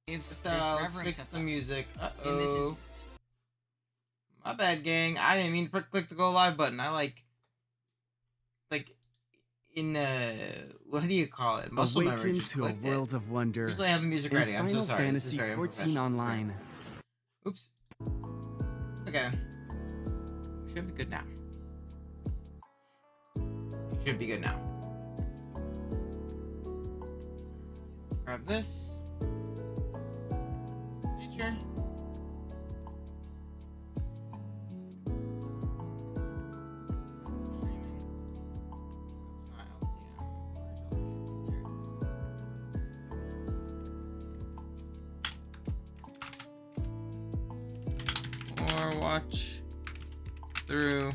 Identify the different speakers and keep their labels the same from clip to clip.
Speaker 1: Let's fix the music. In this instance. My bad, gang. I didn't mean to click the go live button. I like in what do you call it? Muscle memory.
Speaker 2: Awaken to a world of wonder.
Speaker 1: Usually I have the music ready. I'm so sorry.
Speaker 2: Fantasy 14 Online.
Speaker 1: Oops. Okay. Should be good now. Should be good now. Grab this. Feature. Or watch through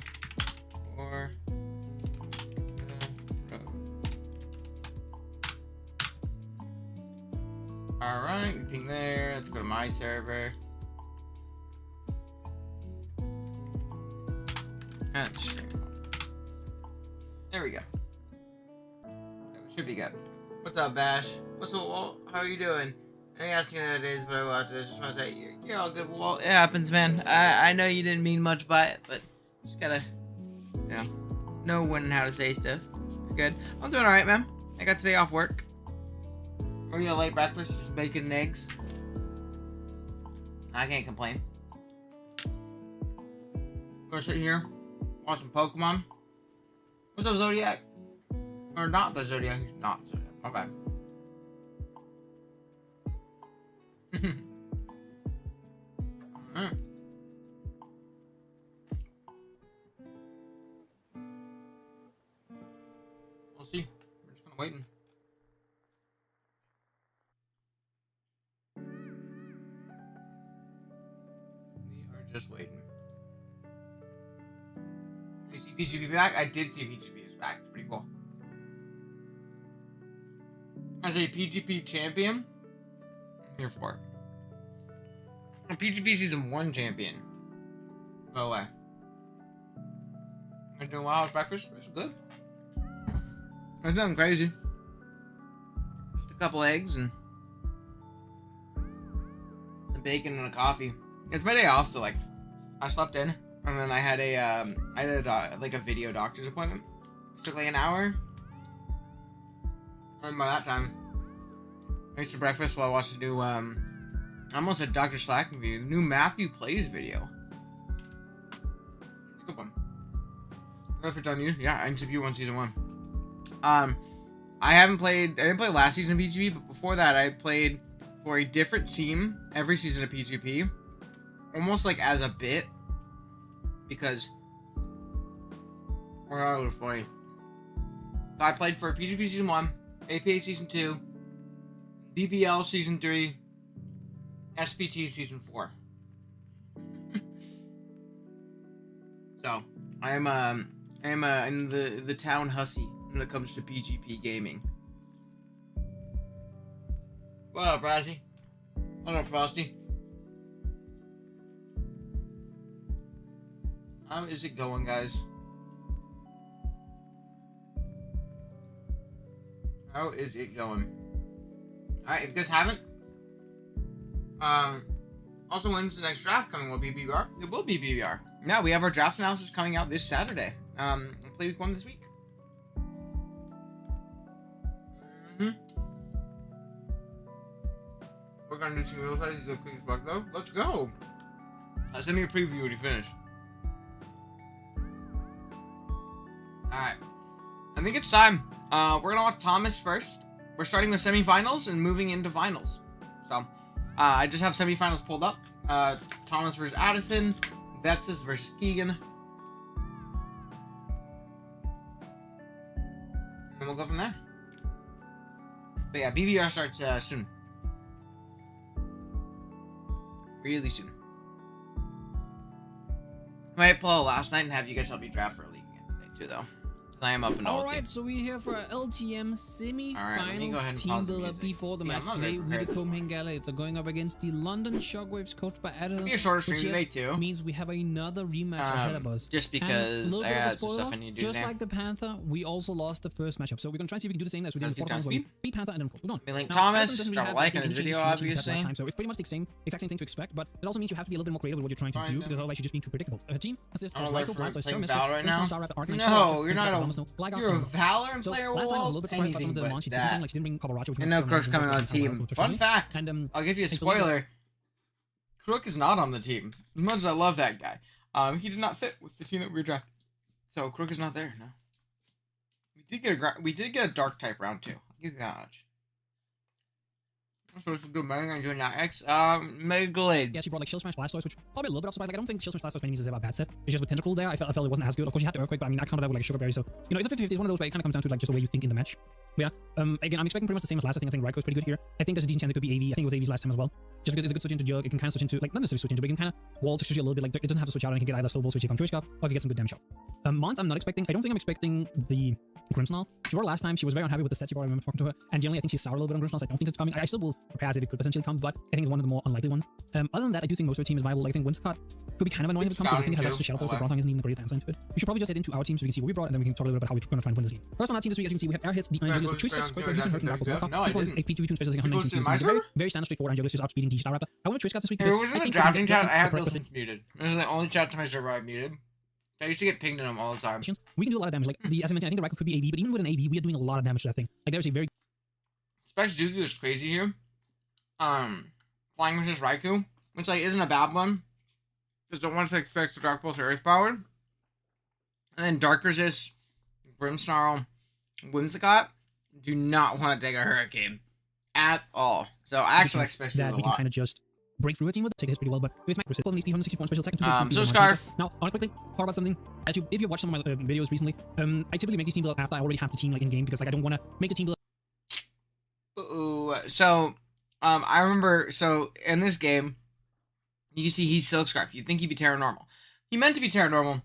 Speaker 1: or the road. Alright, we ping there. Let's go to my server. And stream. There we go. Should be good. What's up, Bash? How are you doing? I ain't asking how it is, but I watched it. I just want to say, you're all good. Well, it happens, man. I know you didn't mean much by it, but just gotta, know when and how to say stuff. You're good. I'm doing alright, man. I got today off work. Or you late breakfast, just bacon and eggs. I can't complain. Gonna sit here, watch some Pokemon. What's up, Zodiac? Or not the Zodiac, he's not Zodiac. My bad. Alright. We'll see. We're just kind of waiting. We are just waiting. You see PGP back? I did see PGP is back. It's pretty cool. As a PGP champion, I'm here for it. A PGP Season 1 champion. No way. I'm doing well with breakfast. It's good. It's nothing crazy. Just a couple eggs and some bacon and a coffee. It's my day off, so I slept in, and then I had a video doctor's appointment. It took an hour. And by that time, I ate some breakfast while I watched the new I almost said Dr. Slack video. The new Matthew Plays video. It's a good one. If it's on you, yeah, MCP 1 Season 1. I didn't play last season of PGP, but before that I played for a different team every season of PGP. Almost as a bit. Because we're all funny. So I played for PGP Season 1, APA Season 2, BBL Season 3, SPT Season 4. So, I am in the town hussy when it comes to PGP gaming. What up, Razzie? What up, Frosty? How is it going, guys? How is it going? Alright, if you guys haven't, also, when's the next draft coming? Will it be BBR? It will be BBR. Yeah, we have our draft analysis coming out this Saturday. Play week 1 this week. We're gonna do some real sizes of cookies back though. Let's go. Send me a preview when you finish. Alright. I think it's time. We're gonna watch Thomas first. We're starting with semifinals and moving into finals. So, I just have semifinals pulled up. Thomas versus Addison, Vepsis versus Keegan. And we'll go from there. But yeah, BBR starts soon. Really soon. I might pull last night and have you guys help me draft for a league again today too, though. I am up in all
Speaker 3: Alright, so we're here for our LTM semi-finals team build-up before the match today. We the Copenhagen Galates are going up against the London Shockwaves coached by Adam.
Speaker 1: It'll be a shorter stream today too.
Speaker 3: Means we have another rematch ahead of us.
Speaker 1: Just because I had some stuff I need to do
Speaker 3: just like the Panther, we also lost the first matchup. So we're gonna try and see if we can do the same as we did in the quarterfinals where we beat Panther and then of course we don't.
Speaker 1: Link Thomas, drop a like on his video obviously.
Speaker 3: So it's pretty much the exact same thing to expect, but it also means you have to be a little bit more creative with what you're trying to do, because otherwise you're just being too predictable. Team assist
Speaker 1: I don't like playing Valor right now.
Speaker 3: No,
Speaker 1: you're not you're a Valorant player.
Speaker 3: Last time I was a little bit surprised about some of the launch she did bring, like she didn't bring Kabaracho.
Speaker 1: And no Crook's coming on the team. Fun fact, I'll give you a spoiler. Crook is not on the team. As much as I love that guy, he did not fit with the team that we were drafting. So Crook is not there. No. We did get a dark type round 2. I'll give you that much. So it's a good man. I'm doing that X. Megalid.
Speaker 3: Yeah, she brought like Shield Smash Blastoise, which probably a little bit surprised. Like, I don't think Shield Smash Blastoise by any means is a bad set. It's just with Tentacle there, I felt it wasn't as good. Of course, you had the Earthquake, but I mean, I counted that with like Sugar Berry. So, you know, it's a 50-50. It's one of those where it kind of comes down to like just the way you think in the match. But yeah, again, I'm expecting pretty much the same as last. I think Raikou is pretty good here. I think there's a decent chance it could be AV. I think it was AV's last time as well. Just because it's a good switch into Jug, it can kind of switch into, like, not necessarily switch into, but it can kind of wall to switch a little bit. Like, it doesn't have to switch out, and it can get either slow ball switch if I'm Twitch Scarf, or I can get some good damage out. Mont, I'm not expecting. I don't think I'm expecting the Grimmsnarl. She brought last time. She was very unhappy with the set she brought. I remember talking to her, and generally I think she's sour a little bit on Grimmsnarl. So I don't think it's coming. I still will prepare as if it could potentially come, but I think it's one of the more unlikely ones. Other than that, I do think most of her team is viable. Like, I think Winscott could be kind of annoying if it comes, because I think it has access to Shadow Pulse, so Bronzong isn't even the greatest answer into it. We should probably just head into our team so we can see what we brought, and then we can talk a little bit about how we're going to try and win this game. First on our team this week, as you can see, we have Airhits, the Iron Julius with Choice Squats, Quick Reduction, Hurting Dark Pulse,
Speaker 1: No, I didn't.
Speaker 3: HP 2v2 specials like 119. Very standard, straightforward Iron Julius, just outspeeding the Star Raptor. I want to Choice Scout this week because
Speaker 1: it was in the drafting chat. I have those things muted. This is the only chat to my server I've muted. I used to get pinged in them all the time.
Speaker 3: We can do a lot of damage. Like, as I mentioned, I think the Raikou could be AV, but even with an AV, we are doing a lot of damage to that thing. Like, there's a very...
Speaker 1: Special Juku is crazy here. Flying versus Raikou, which, like, isn't a bad one. Just don't want to expect the Dark Pulse or Earth Powered. And then Dark Resist, Grimmsnarl, Whimsicott do not want to take a Hurricane at all. So I actually expect
Speaker 3: that we can kind of just break through a team with it, take this pretty well, but we smack versus 164 special second.
Speaker 1: So Scarf.
Speaker 3: Now, I want to quickly talk about something. If you watch some of my videos recently, I typically make these team build after I already have the team like in game, because like I don't want to make the team build.
Speaker 1: So I remember, so in this game, you see he's Silk Scarf. You'd think he'd be Terra Normal. He meant to be Terra Normal,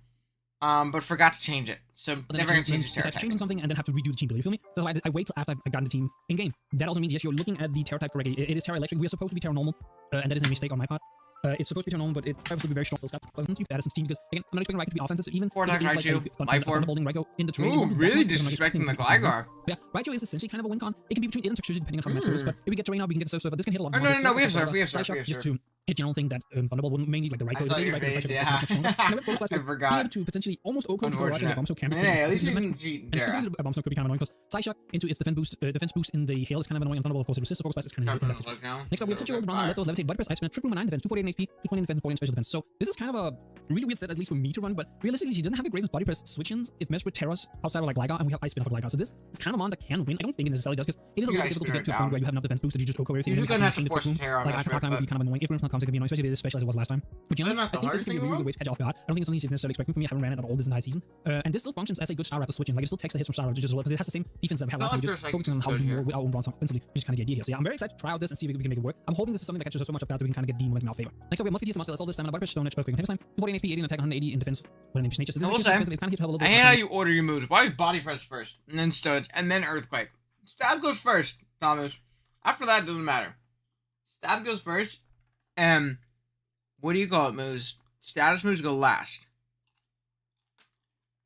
Speaker 1: but forgot to change it. So never gonna change his Terra type.
Speaker 3: Changing something and then have to redo the team build. You feel me? So I wait till after I've gotten the team in game. That also means yes, you're looking at the Terra type correctly. It is Terra Electric. We are supposed to be Terra Normal, and that is a mistake on my part. It's supposed to be Terra Normal, but it tries to be very strong. Still Scout doesn't use Addison's team, because again, I'm not expecting Raikou to be offensive. So even
Speaker 1: 4 times Raichu, Life Orb.
Speaker 3: Raikou in the trade.
Speaker 1: Ooh, really disrespecting the Gligar.
Speaker 3: Yeah, Raichu is essentially kind of a win con. It can be between it and Toxtricity depending on how the match goes. But if we get Terrain out, we can get Surf. This can hit a lot.
Speaker 1: No, we have Surf.
Speaker 3: Just to hit general thing that Thunderbolt wouldn't mainly like the Raikou.
Speaker 1: I saw your face, yeah. I forgot.
Speaker 3: To potentially almost OHKO to Raichu the Bombsnow camera.
Speaker 1: Yeah, at least we can cheat.
Speaker 3: And specifically the Bombsnow could be kind of annoying, because Psyshock into its defense boost in the hail is kind of annoying, and Thunderbolt of course it resists, of course it's kind of next up we have Titchio, Bronzong, Leftos, Levitate, Body Press, Ice Spin, Trick Room 9 defense, 248 HP, 220 defense, 40 special defense. So this is kind of a really weird set, at least for me to run, but realistically she doesn't have the greatest Body Press switch-ins if meshed with Terras outside of like Gligar, and we have Ice Spin off of Gligar. So this is kind of one that can win. I don't think it necessarily does, because it is a little difficult to get to a point where you have enough defense boost that you just OHKO everything.
Speaker 1: You're gonna have to force Terra on
Speaker 3: this rip, would be kind of annoying. If Grimmsnarl comes, it can be annoying, especially if it is special as it was last time. But generally, I think this can be a really good way to edge off guard. I don't think it's something she's necessarily expecting from me. I haven't ran it at all this entire season. And this still functions as a good Star Raptor switch-in. Like, it still takes the hits from Star Raptor just as well, because it has the same defense that we had last time. We just focusing on how to do more with our own Bronzong offensively, which is kind of the idea here. So yeah, I'm very excited to try out this and see if we can make it work. I'm hoping this is something that catches us so much up that we can kind of get D momentum in our favor. Next up, we have Musketeers, Muscle, all this Stamina, Body Press, Stone Edge, Earthquake, Heavy Time, 240 HP, 80 in attack, 180 in defense, when in nature. So this is kind of here to have a little bit.
Speaker 1: I hate how you order your moves. Why is Body Press first, and then Stone Edge, and then Earthquake? Stab goes first, Thomas. After that, it doesn't matter. Stab goes first, and what do you call it moves? Status moves go last.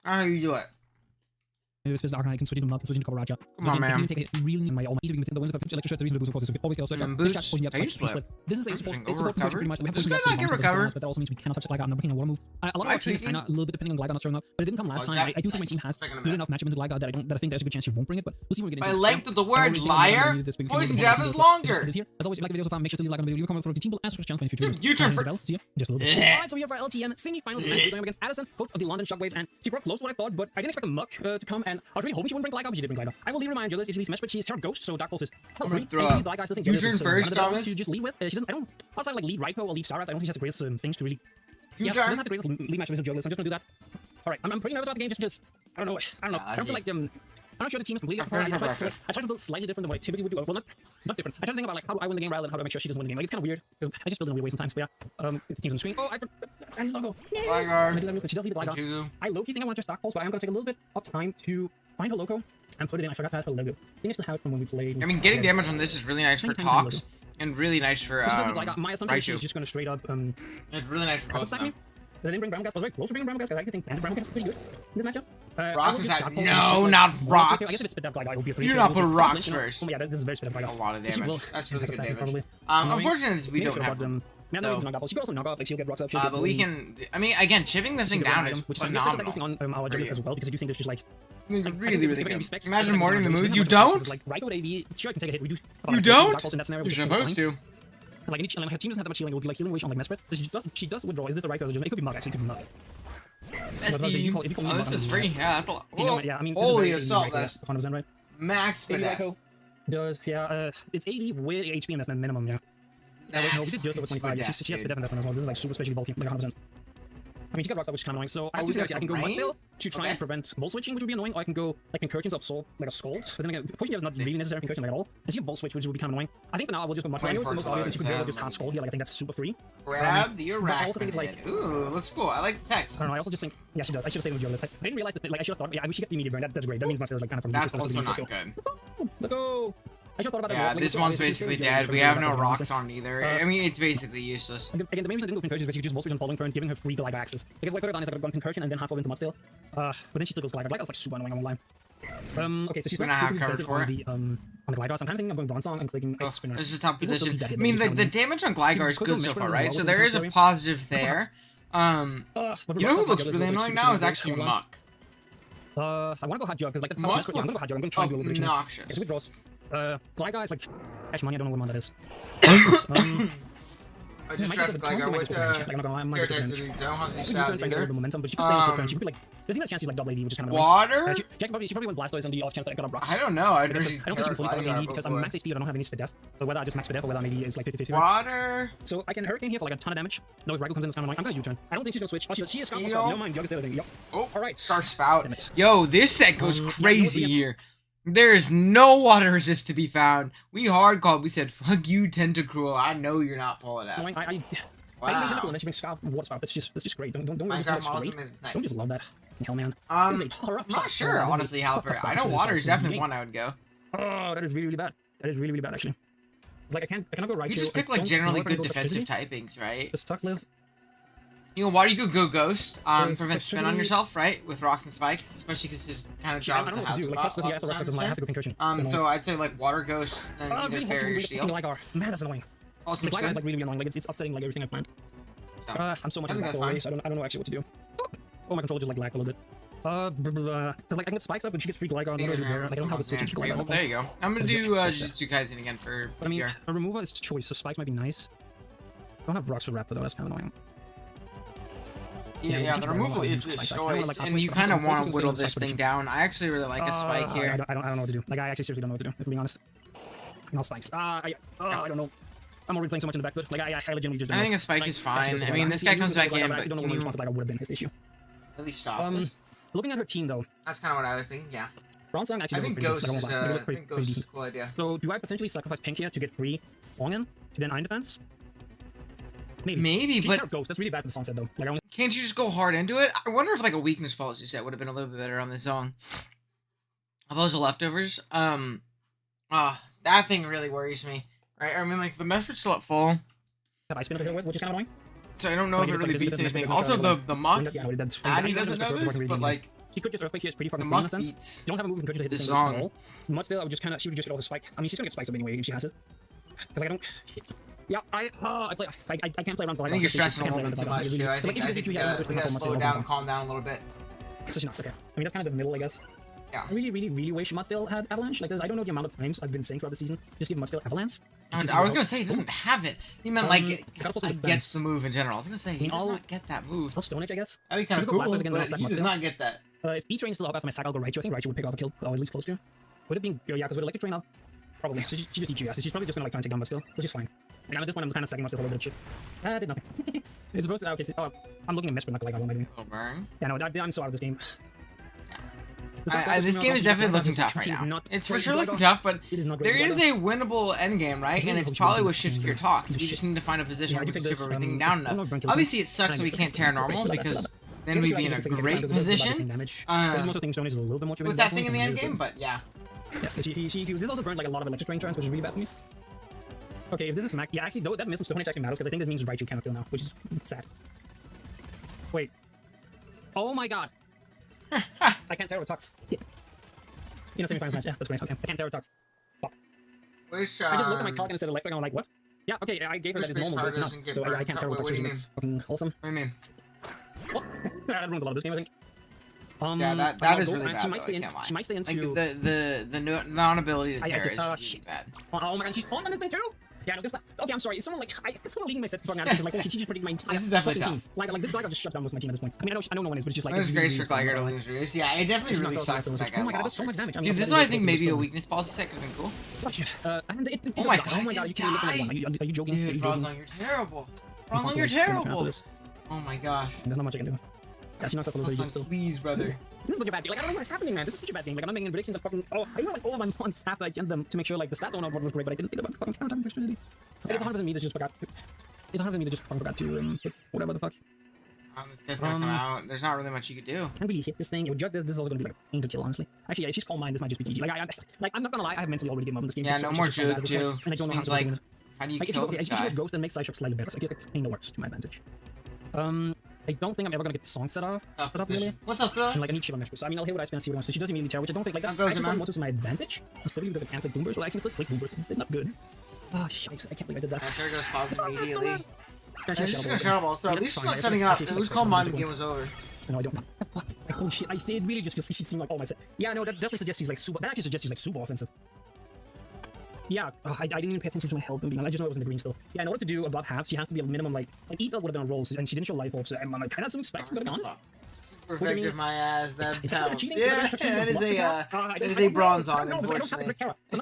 Speaker 1: How do you do it?
Speaker 3: It's Arcanine, I can switch into Mud, switch into Kabaracha.
Speaker 1: Come on, man.
Speaker 3: Take a hit really in my all my easy, we can take the wins up, electric shirt, the reason to boost, of course, this always get also This is a support, it's support pretty much. We have to recover, but that also means we cannot touch Gligar. I'm looking at water move. A lot of our team is kind of a little bit depending on Gligar not showing up, but it didn't come last time. I do think my team has good enough matchup into Gligar that I think there's a good chance she won't bring it, but we'll see when we get into it.
Speaker 1: By length of the word, liar, Poison Jab is longer.
Speaker 3: As always, if you like videos, make sure to like on the video, comment for the team build, and subscribe to the channel for
Speaker 1: future videos.
Speaker 3: See ya, just a little bit. Alright, so we're here for our LTM semi-finals match. We're going against Addison, coach of the London Shockwaves, and she broke close to what I thought, but I didn't expect a muck to come, and I was really hoping she wouldn't bring Gligar, but she did bring Gligar. I will leave remind Julius if she leaves Mesh, but she is Terra Ghost, so Dark Pulse is
Speaker 1: you turn first, Thomas.
Speaker 3: To just lead with. She doesn't. I don't. Outside like lead Raikou or lead Star Raptor, I don't think she has the greatest things to really.
Speaker 1: She
Speaker 3: doesn't have the greatest lead match with Julius. I'm just gonna do that. All right, I'm pretty nervous about the game just because I don't know. I don't feel like I'm not sure the team is completely different. I try to build slightly different than what I typically would do. Well, not different. I try to think about like how do I win the game rather than how do I make sure she doesn't win the game. Like it's kind of weird. I just build in a weird way sometimes. But yeah, the team's on screen. Oh, I just logo.
Speaker 1: Blackguard.
Speaker 3: She does lead the Blackguard. I low-key think I want to just stock pulse, but I am going to take a little bit of time to find her logo and put it in. I forgot to add her logo. I think it's the house from when we played.
Speaker 1: I mean, getting damage on this is really nice for talks and really nice for
Speaker 3: my assumption is she's just going to straight up
Speaker 1: it's really nice for both of them.
Speaker 3: I didn't bring brown gas. I was very close to bringing brown gas because I think brown gas is pretty good in this matchup.
Speaker 1: Rocks is that? No, not Rocks.
Speaker 3: I guess if it's spit up like I would be a pretty.
Speaker 1: You're not put Rocks first.
Speaker 3: Oh yeah, this is very spit up like
Speaker 1: a lot of damage. That's really good damage. Unfortunately, we don't have them.
Speaker 3: She could also knock off, like she'll get rocks up.
Speaker 1: But we can. I mean, again, chipping this thing down is phenomenal.
Speaker 3: On our judges as well because I do think there's just like.
Speaker 1: Really good. Imagine morning the moves. You don't?
Speaker 3: Like right over AV, sure I can take a hit. We do.
Speaker 1: You don't? You're supposed to.
Speaker 3: Like her team doesn't have that much healing. It would be like healing wish on like Mesprit. She does withdraw. Is this the right version? It could be Mug actually. It could be Mug.
Speaker 1: Oh, this is free. Yeah, that's a lot.
Speaker 3: Whoa. Yeah, I mean,
Speaker 1: holy assault vest.
Speaker 3: 100% right.
Speaker 1: Max spin.
Speaker 3: Does it's 80 with HP investment minimum. Yeah. No, we did just over 25. She has spin investment as well. This is like super specially bulky, like 100%. I mean, she got rocks up, which is kind of annoying. So I can go Mudstail to try and prevent Volt Switching, which would be annoying, or I can go like Incursions to absorb like a Scald. But then again, pushing is not really necessary Incursion like at all. And she can Volt Switch, which would be kind of annoying. I think for now I will just go Mudstail. I know it's the most obvious, and she could be able to just hard Scald here. Like I think that's super free.
Speaker 1: Grab the Arachnid. Ooh, looks cool. I like the text.
Speaker 3: I don't know. I also just think, yeah, she does. I should have stayed with Geolist. I didn't realize that. Like I should have thought, yeah, I mean, she gets the immediate burn. That's great. That means Mudstail is like kind of from.
Speaker 1: That's also not good.
Speaker 3: Let's go. I should have thought about that.
Speaker 1: Yeah, this one's basically dead. We have no rocks on either. I mean, it's basically useless.
Speaker 3: Again, the main reason I didn't go Concussion is basically just Volt Switch and Falling Current, giving her free Glider access. Because what I could have done is I could have gone Concussion and then hard swap into Mudstail. But then she still goes Glider. Glider's like super annoying, I won't lie. Okay, so she's
Speaker 1: gonna have coverage for
Speaker 3: on the Glider. So I'm kind of thinking I'm going Bronze Song and clicking Ice Spinner.
Speaker 1: This is a top position. I mean, the damage on Gligar is good so far, right? So there is a positive there. You know who looks really annoying now is actually Muck.
Speaker 3: I want to go Hot Jug because like the
Speaker 1: Muck
Speaker 3: I'm going to go Hot Jug. I'm going to try and do a little bit of
Speaker 1: obnoxious.
Speaker 3: withdraws. Gligar is like cash money. I don't know what one that is.
Speaker 1: I just drafted Gligar with
Speaker 3: the momentum, but she could stay in the turn. She could be like, there's even a chance she's like double AD, which is kind of
Speaker 1: water.
Speaker 3: She probably went Blastoise on the off chance that I got a Rocks.
Speaker 1: I don't know. I
Speaker 3: don't think she can fully summon AD because I'm max HP. I don't have any speed def. So whether I just max speed def or whether maybe is like 50-50.
Speaker 1: Water.
Speaker 3: So I can Hurricane here for like a ton of damage. No, if Raikou comes in, it's kind of annoying. I'm gonna U-turn. I don't think she's gonna switch. Oh, she is Scarf. No mind, Jug is the other thing. Yep.
Speaker 1: Oh,
Speaker 3: all right.
Speaker 1: Star Spout. Yo, this set goes crazy here. There is no water resist to be found. We hard called. We said, "Fuck you, Tentacruel. I know you're not pulling out."
Speaker 3: Wow. I Tentacruel and then she makes Scarf Water Spout. That's just great. Don't
Speaker 1: nice.
Speaker 3: Don't just love that. Hell man.
Speaker 1: I'm not sure honestly how far. I know water is definitely one I would go.
Speaker 3: Oh, that is really really bad. That is really really bad actually. Like I cannot go right.
Speaker 1: You just pick like generally good defensive typings, right?
Speaker 3: The Stuck live.
Speaker 1: You know, water you could go Ghost, prevent spin on yourself, right? With rocks and spikes, especially because his kind of job is to have so I'd say like water Ghost, and either Fairy or Steel.
Speaker 3: Man, that's annoying.
Speaker 1: Awesome,
Speaker 3: like really annoying. Like it's upsetting like everything I planned. I'm so much in the back away, so I don't know actually what to do. Oh, my controller just like lagged a little bit. Cause like I can get spikes up and she gets free Gligar on the other there. Like, I don't have the switch.
Speaker 1: Well, there you go. I'm gonna do Jujutsu Kaisen again for.
Speaker 3: I mean, a removal is choice, so spikes might be nice. I don't have rocks for Raptor though. That's kind of annoying.
Speaker 1: Yeah, the removal is this choice, and you kind of want to whittle this thing down. I actually really like a spike here.
Speaker 3: I don't know what to do. Like, I actually seriously don't know what to do, if I'm being honest. No spikes. I don't know. I'm already playing so much in the back, but like, I legitimately just don't know.
Speaker 1: I think a spike is fine. I mean, this guy comes back in, but
Speaker 3: I don't know what response would have been his issue.
Speaker 1: At least stop this.
Speaker 3: Looking at her team, though.
Speaker 1: That's kind of what I was thinking, yeah.
Speaker 3: Bronze Song actually
Speaker 1: I think Ghost is a cool idea.
Speaker 3: So, do I potentially sacrifice Pink here to get free Song in? To then Iron Defense?
Speaker 1: Maybe, but
Speaker 3: Ghost. That's really bad for the song set though. Like,
Speaker 1: can't you just go hard into it? I wonder if like a weakness policy set would have been a little bit better on this song. Of those leftovers, that thing really worries me. Right? I mean, like the Mesprit's still at full.
Speaker 3: Have I spin over here with, which is kind of annoying.
Speaker 1: So I don't know if it really beats anything. Also, the Muck. Addy doesn't know this, but like.
Speaker 3: She could just Earthquake here. It's pretty fucking
Speaker 1: cool
Speaker 3: in a sense. Don't have a move and to hit this song at all. Mudstail, I would just kind of. She would just get all the spike. I mean, she's gonna get spikes up anyway if she has it. Because I don't. Yeah, I can't play around.
Speaker 1: I think you're stressing a little bit too much, too. I think we gotta slow down, calm down a little bit.
Speaker 3: So she's not okay. I mean, that's kind of the middle, I guess.
Speaker 1: Yeah.
Speaker 3: I really wish Mudstail had Avalanche. Like, I don't know the amount of times I've been saying throughout the season, just give Mudstail Avalanche.
Speaker 1: I was gonna say, he doesn't have it. He meant, like, it gets the move in general. I was gonna say, he does not get that move.
Speaker 3: I'll Stone Edge, I guess.
Speaker 1: That'd be kind of cool, but he does not get that.
Speaker 3: If E-Train is still up after my sack, I'll go Raichu. I think Raichu would pick off a kill, or at least close to. Would it be... Yeah, because with Electric Train up, probably. So she just EQ, so she's probably just gonna, like, try and take down Mudstail, which is fine. And at this point, I'm kind of sacking Mudstail a little bit of shit. I did nothing. It's supposed to... Okay, so, I'm looking at Mesprit, not like I want to do.
Speaker 1: Burn?
Speaker 3: Yeah, no, I'm so out of this game.
Speaker 1: This game is definitely looking tough right now. It's for sure looking tough, but there is a winnable endgame, right? And it's probably with shift gear talks. We just need to find a position where we can ship everything down enough. Obviously, it sucks that we can't tear normal because then we'd be in a great position with that thing in the end game. But yeah.
Speaker 3: This also burned like a lot of electric drain turns, which is really bad for me. Okay, if this is smack, yeah, actually, though, that miss on Stone Age actually matters because I think this means Raichu cannot kill now, which is sad. Wait. Oh my god. I can't tear with Tux. Hit. In a semifinals match, yeah, that's great. Okay, I can't tear with Tux. Fuck.
Speaker 1: I just
Speaker 3: looked at my clock and it said electric, and I'm like, what? Yeah, okay, I gave her that it's normal, but it's not. So I can't tear with Tux, that's fucking awesome.
Speaker 1: What do you mean?
Speaker 3: What? That ruins a lot of this game, I think.
Speaker 1: Yeah, that is really bad.
Speaker 3: She might stay into
Speaker 1: like the non-ability to tear is really bad.
Speaker 3: Oh my god, she's falling on this thing too. Yeah, no, this. Okay, I'm sorry. It's someone like it's someone leading my sets to now because like she just predicted my entire.
Speaker 1: This is definitely tough.
Speaker 3: Team. Like this guy just shuts down most of my team at this point. I mean, I know no one is, but it's just like.
Speaker 1: It's great for Geiger to lose race. Yeah, it definitely really sucks that that guy lost.
Speaker 3: That's so much damage.
Speaker 1: Dude, this is why I think maybe a weakness policy set could have been cool.
Speaker 3: Watch it.
Speaker 1: Oh my god,
Speaker 3: you can't look at one. Are you joking?
Speaker 1: Dude, Bronzong, you're terrible. Bronzong, you're terrible. Oh my gosh.
Speaker 3: There's not much I can do. Yeah, she knocks up a little bit still.
Speaker 1: Please, brother.
Speaker 3: This is such a bad game. Like, I don't know what's happening, man. This is such a bad game. Like, I'm not making predictions of fucking. Oh, I know like all of my points have like in them to make sure like the stats are not what was great, but I didn't think about fucking counter versatility. It's 100% me that just forgot. It's 100% me that just forgot to hit whatever the fuck.
Speaker 1: This guy's gonna come out. There's not really much you could do.
Speaker 3: Can't really hit this thing. It would judge this. This is also gonna be like a pain to kill, honestly. Actually, yeah, if she's Calm Mind, this might just be GG. Like, I'm not gonna lie. I have mentally already given up on this game.
Speaker 1: Yeah, no more juke too.
Speaker 3: And I don't know how to
Speaker 1: like, how do you kill this guy?
Speaker 3: If she goes Ghost and makes Sideshock slightly better, so I guess like the works to my advantage. I don't think I'm ever gonna get the song set up really.
Speaker 1: What's up, Phil?
Speaker 3: And like I need Shiva Mesh, so I mean I'll hit what I spend and see what I want. So she doesn't immediately tear, which I don't think like that's actually probably more to my advantage. Specifically because I can't click Boomers. Well, I actually click Boomers. It's not good. Oh shit, I can't believe I did that.
Speaker 1: There goes pause immediately.
Speaker 3: She's
Speaker 1: just gonna shut up also. At least she's not setting up. It was Calm Mind, the game was over.
Speaker 3: No, I don't. Holy shit, it really just feels she seemed like all my set. Yeah, no, that definitely suggests she's like super. That actually suggests she's like super offensive. Yeah, I didn't even pay attention to my health and being. I just know it was in the green still. Yeah, in order to do above half, she has to be a minimum like Eat would have been on rolls, and she didn't show life orb, so I'm like kind of assuming specs, but to be honest.
Speaker 1: Super effective, my ass. That counts.
Speaker 3: Yeah,
Speaker 1: that is a Bronzong, unfortunately. It's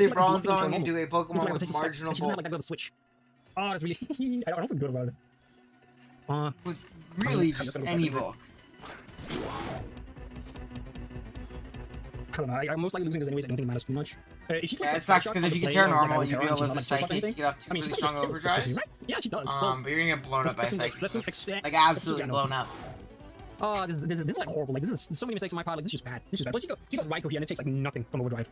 Speaker 1: a Bronzong into a Pokemon with marginal bulk.
Speaker 3: Like that switch. Oh, that's really. I don't feel good about it.
Speaker 1: With really just any bulk.
Speaker 3: I don't know. I'm most likely losing this anyways. I don't think it matters too much.
Speaker 1: Yeah, it sucks because if you can turn normal, you'd be able to Psychic, you get off two really strong overdrives.
Speaker 3: Yeah, she does.
Speaker 1: But you're gonna get blown up by Psychic. Like, absolutely blown up.
Speaker 3: Oh, this is like horrible. Like, this is so many mistakes on my part. Like, this is just bad. This is bad. But she goes Raikou here, and it takes like nothing from overdrive.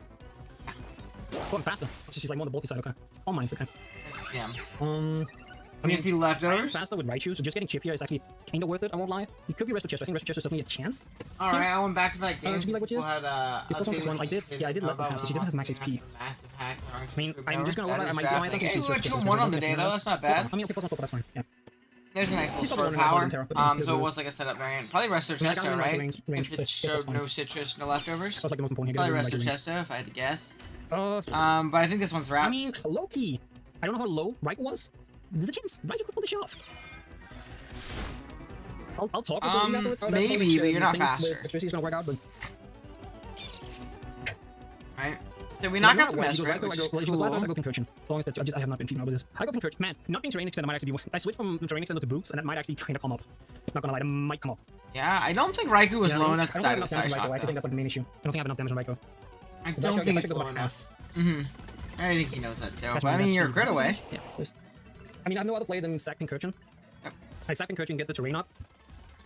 Speaker 3: Oh, I'm faster. She's like more on the bulky side, okay. All mine's okay.
Speaker 1: Damn. I mean, see leftovers.
Speaker 3: Faster with Raichu, so just getting chip here is actually kind of worth it. I won't lie. It could be Resto Chest. I think Resto Chest is definitely a chance.
Speaker 1: All right, I went back to back games.
Speaker 3: Like what
Speaker 1: we'll had
Speaker 3: I did. Yeah, I did less than half. So she didn't have max HP.
Speaker 1: Massive hacks.
Speaker 3: I mean, I'm just gonna roll out. I might
Speaker 1: hey, we went 2-1 on the day though. That's not bad.
Speaker 3: I mean, okay, plus 1, that's fine. Yeah.
Speaker 1: There's a nice little store power. So it was like a setup variant. Probably Resto Chesto, right? If it showed no citrus, no leftovers.
Speaker 3: That was like the most important.
Speaker 1: Probably Resto Chesto, if I had to guess. But I think this one's wraps.
Speaker 3: I mean, low key. I don't know how low Raikou was. There's a chance Raichu could pull this shit off. I'll talk about it afterwards.
Speaker 1: Maybe, but you're not faster.
Speaker 3: Electricity's gonna work out, but...
Speaker 1: Right? So we knock out the mess, right?
Speaker 3: Which is cool. I go Concursion. As long as that, I have not been cheating over this. I go Concursion. Man, not being Terrain Extender might actually be... I switched from Terrain Extender to Boots, and that might actually kind of come up. Not gonna lie, that might come up.
Speaker 1: Yeah, I don't think Raikou was low enough to die to Psyshock,
Speaker 3: I think that's like the main issue. I don't think I have enough damage on Raikou.
Speaker 1: I don't think it's low enough. I think he knows that too. But I mean, you're a crit away.
Speaker 3: Yeah, I mean, I have no other play than sack Concursion.
Speaker 1: Yep.
Speaker 3: I sack Concursion, get the terrain up.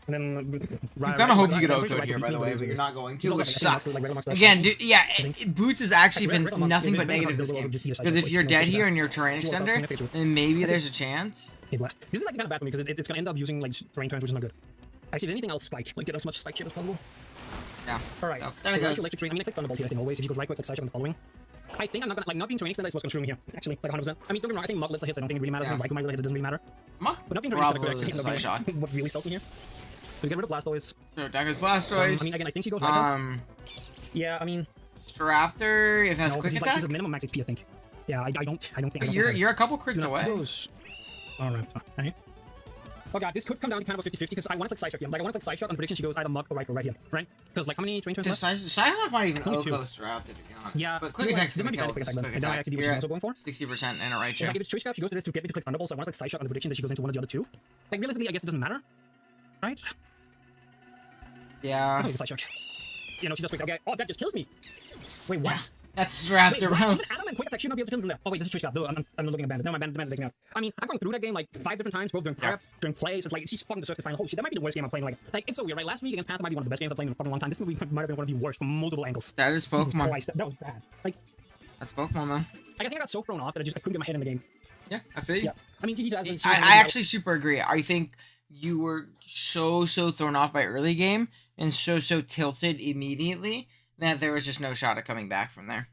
Speaker 3: And then...
Speaker 1: I kind of hope you get O-code here, by the way, but you're not going to, which sucks. Again, dude, yeah, Boots has actually been nothing but negative this game. Because if you're dead here and you're Terrain Extender, then maybe there's a chance.
Speaker 3: This is like kind of bad for me, because it's going to end up using like terrain turns, which is not good. Actually, if anything else, spike. Like, get as much spike shit as possible.
Speaker 1: Yeah.
Speaker 3: Alright.
Speaker 1: There it goes.
Speaker 3: Electric Terrain. I mean, I click Thunderbolt here, I think, always. If you go right quick, like Sideshock on the following. I think I'm not gonna, like, not being Terrain Extender is what's gonna screw me here. Actually, like 100%. I mean, don't get me wrong, I think Mug lets hits, I don't think it really matters. Raikou might hits, it doesn't really matter. But not being Terrain Extender could actually end up what really sells me here. So get rid of Blastoise.
Speaker 1: So that goes Blastoise.
Speaker 3: I mean, again, I think she goes Raikou. Yeah, I mean...
Speaker 1: Staraptor, if it has quick attack?
Speaker 3: Like, she's a minimum max HP, I think. Yeah, I don't think...
Speaker 1: You're a couple crits away.
Speaker 3: Alright, okay. Oh god, this could come down to kind of a 50-50 because I want to click Sideshock here. Like, I want to click Sideshock on prediction she goes either Mug or Raikou right here, right? Because, like, how many terrain turns left?
Speaker 1: Sideshock might even O-Go Staraptor, to be honest.
Speaker 3: Yeah,
Speaker 1: but quick attack's gonna kill this quick attack.
Speaker 3: You're also going for
Speaker 1: 60% in it right
Speaker 3: here. If it's Choice Scarf, she goes to this to get me to click Thunderbolt, so I want to click Sideshock on the prediction that she goes into one of the other two. Like, realistically, I guess it doesn't matter. Right?
Speaker 1: Yeah.
Speaker 3: I'm gonna Sideshock. You know, she just quick okay. Oh, that just kills me. Wait, what?
Speaker 1: Yeah, that's wrapped
Speaker 3: Wait,
Speaker 1: around.
Speaker 3: even Adam and quick attack should not be able to kill him from there. Oh wait, this is Trish. I'm looking at Bandit. No, my Bandit is taking me out. I mean, I've gone through that game like 5 different times, both during prep, during plays. It's like she's fucking deserves to final. Holy shit, that might be the worst game I'm playing. Like it's so weird, right? Last week against Panther might be one of the best games I've played in a fucking long time. This movie might have been one of the worst from multiple angles.
Speaker 1: That is
Speaker 3: Jesus
Speaker 1: Pokemon.
Speaker 3: Christ, that was bad. Like
Speaker 1: That's Pokemon, man.
Speaker 3: I think I got so thrown off that I couldn't get my head in the game.
Speaker 1: Yeah, I feel you.
Speaker 3: Yeah. I mean, GG does.
Speaker 1: I actually super agree. I think you were so thrown off by early game and so tilted immediately that there was just no shot of coming back from there.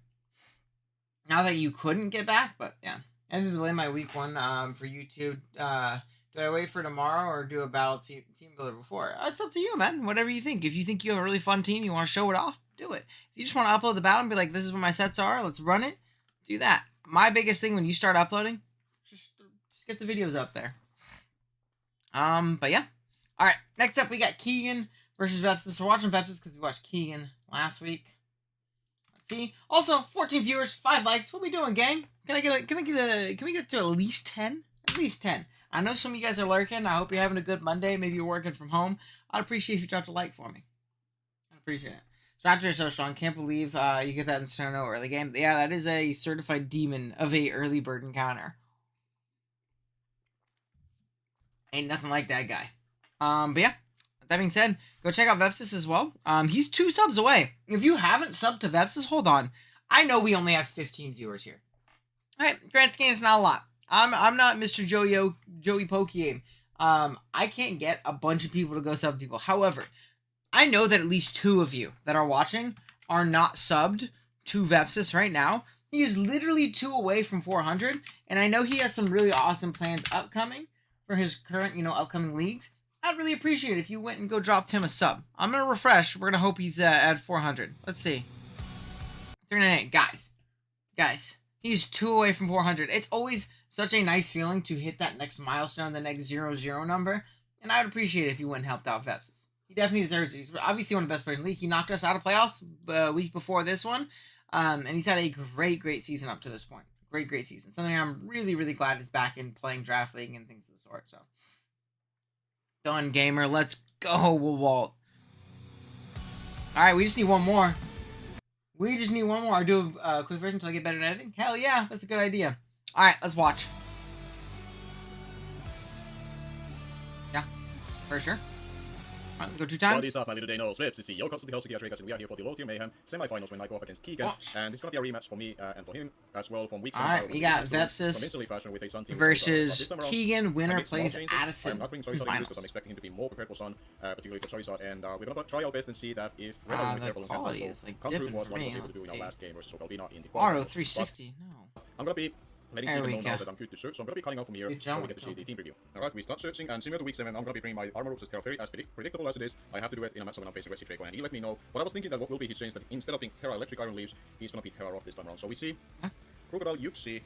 Speaker 1: Now that you couldn't get back, but yeah. I had to delay my week 1 for YouTube. Do I wait for tomorrow or do a battle team builder before? It's up to you, man. Whatever you think. If you think you have a really fun team, you want to show it off, do it. If you just want to upload the battle and be like, this is what my sets are, let's run it, do that. My biggest thing when you start uploading, just get the videos up there. But yeah. All right, next up we got Keegan versus Vepsis. We're watching Vepsis because we watched Keegan last week. Let's see. Also, 14 viewers, 5 likes. What we doing, gang? Can we get to at least 10? At least 10. I know some of you guys are lurking. I hope you're having a good Monday. Maybe you're working from home. I'd appreciate if you dropped a like for me. I'd appreciate it. Raptor is so strong. Can't believe you get that in Snow early game. Yeah, that is a certified demon of a early bird encounter. Ain't nothing like that guy. But yeah, that being said, go check out Vepsis as well. He's 2 subs away. If you haven't subbed to Vepsis, hold on. I know we only have 15 viewers here. All right, grand scheme is not a lot. I'm not Mr. Joey Pokey. I can't get a bunch of people to go sub people. However, I know that at least 2 of you that are watching are not subbed to Vepsis right now. He is literally 2 away from 400, and I know he has some really awesome plans upcoming for his current, upcoming leagues. I'd really appreciate it if you went and go dropped him a sub. I'm going to refresh. We're going to hope he's at 400. Let's see. 398. Guys, he's 2 away from 400. It's always such a nice feeling to hit that next milestone, the next 0-0 number, and I would appreciate it if you went and helped out Vepsis. He definitely deserves it. He's obviously one of the best players in the league. He knocked us out of playoffs week before this one. And he's had a great season up to this point. Great season. Something I'm really glad is back in playing draft league and things of the sort. So, done, gamer. Let's go, Walt. All right, we just need one more. I'll do a quick version until I get better at editing. Hell yeah, that's a good idea. All right, let's watch. Yeah, for sure. All right, let's go 2 times.
Speaker 4: Well, these are my little day no slips. You see, yo, constantly hosting the and we are here for the low tier mayhem semifinals when I go up against Keegan, and it's gonna be a rematch for me and for him as well from week 7.
Speaker 1: Alright, we got Vepsis versus Keegan. Winner plays Addison.
Speaker 4: I'm not bringing Charizard because I'm expecting him to be more prepared for Sun, particularly for Charizard, and we're gonna try our best and see that if Red Eye
Speaker 1: the quality is like different
Speaker 4: was
Speaker 1: for
Speaker 4: like
Speaker 1: me.
Speaker 4: was able to do in our last game versus Okalbina in the
Speaker 1: Auto 360. No.
Speaker 4: I'm gonna be letting
Speaker 1: There
Speaker 4: Keegan
Speaker 1: we
Speaker 4: know
Speaker 1: go.
Speaker 4: now that I'm good to search, so I'm gonna be cutting out from here so we get to see the team preview. Alright, we start searching, and similar to week 7, I'm gonna be bringing my armor ropes as Terra as predictable as it is. I have to do it in a match when I'm facing Resty Draco, and he let me know. But I was thinking that what will be his change that instead of being Terra Electric Iron Leaves, he's gonna be Terra Rock this time around. So we see Crocodile, Yuxi,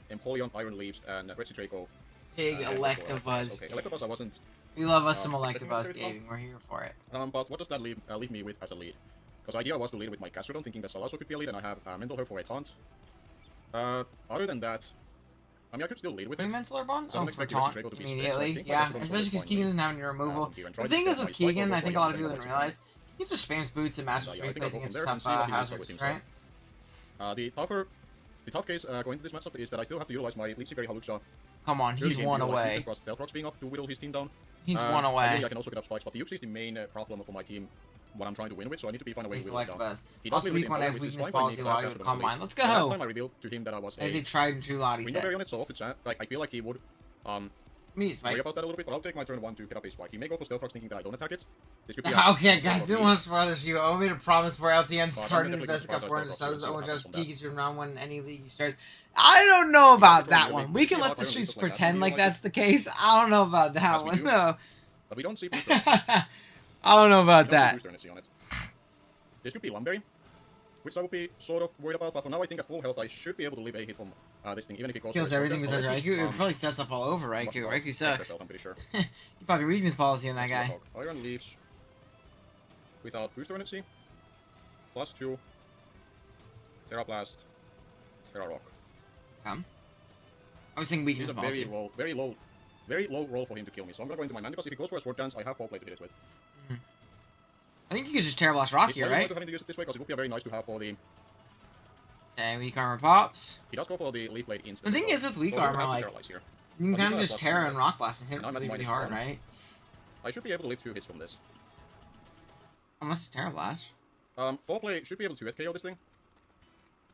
Speaker 4: Empoleon, Iron Leaves, and Resty Draco.
Speaker 1: Big Electabuzz.
Speaker 4: Okay, Electabuzz I wasn't.
Speaker 1: We love us some Electabuzz gaming. We're here for it.
Speaker 4: But what does that leave me with as a lead? Because the idea was to lead with my Gastrodon, thinking that Salazzle could be a lead, and I have Mental Herb for a taunt. Other than that, I mean, I could still lead with it.
Speaker 1: Mental Herb on?
Speaker 4: So I'm
Speaker 1: for
Speaker 4: expecting
Speaker 1: taunt
Speaker 4: Draco to be
Speaker 1: immediately.
Speaker 4: split, so
Speaker 1: Yeah,
Speaker 4: I think
Speaker 1: especially because Keegan doesn't have any removal. The thing is with Keegan, I think a lot of people didn't realize, he just spams boots and matches replays against tough hazards, right?
Speaker 4: The tough case going to this matchup is that I still have to utilize my Leech Seeker Halucha.
Speaker 1: Come on, he's 1 away.
Speaker 4: Stealth Rocks being up to whittle his team down.
Speaker 1: He's 1 away.
Speaker 4: Ideally, I can also get up spikes, but the Yuxi is the main problem for my team. What I'm trying to win with, so I need to find a way to whittle him down.
Speaker 1: Also, week 1 I have weakness policy while you combine. Let's go!
Speaker 4: Last time I revealed to him that I was a
Speaker 1: tried and true Lottie set.
Speaker 4: on it, so off the chat, like I feel like he would worry about that a little bit, but I'll take my turn 1 to get up a spike. He may go for Stealth Rocks thinking that I don't attack it. This could be
Speaker 1: okay, guys, didn't want to spoil this for you. I made a promise for LTM starting the best got 400 subs. I will just Pikachu from round 1 in any league he starts. I don't know about that one. We can let the streets pretend like that's the case. I don't know about that one, though.
Speaker 4: But we don't see
Speaker 1: I don't know about that.
Speaker 4: This could be Lumberry, which I would be sort of worried about, but for now I think at full health I should be able to leave a hit from this thing, even if it goes
Speaker 1: kills everything besides Raikou. It probably sets up all over Raikou. Raikou sucks.
Speaker 4: I'm pretty sure.
Speaker 1: You probably weakness policy on that guy.
Speaker 4: Iron Leaves without booster energy. +2. Terra Blast. Terra Rock.
Speaker 1: I was thinking weakness
Speaker 4: It's a
Speaker 1: policy.
Speaker 4: very low roll for him to kill me. So I'm gonna go into my man because if he goes for a sword dance, I have 4 play to hit it with.
Speaker 1: I think you could just Terra Blast Rock
Speaker 4: He's
Speaker 1: here,
Speaker 4: probably
Speaker 1: right?
Speaker 4: going to having to use it this way because it would be very nice to have for the...
Speaker 1: Okay, weak armor pops.
Speaker 4: He does go for the Leaf Blade
Speaker 1: The
Speaker 4: instant.
Speaker 1: thing is with weak armor, like, you can kind of just Terra and Rock Blast and hit really, really hard, right?
Speaker 4: I should be able to live 2 hits from this.
Speaker 1: Unless it's Terra Blast.
Speaker 4: Foreplay should be able to 2-hit KO this thing.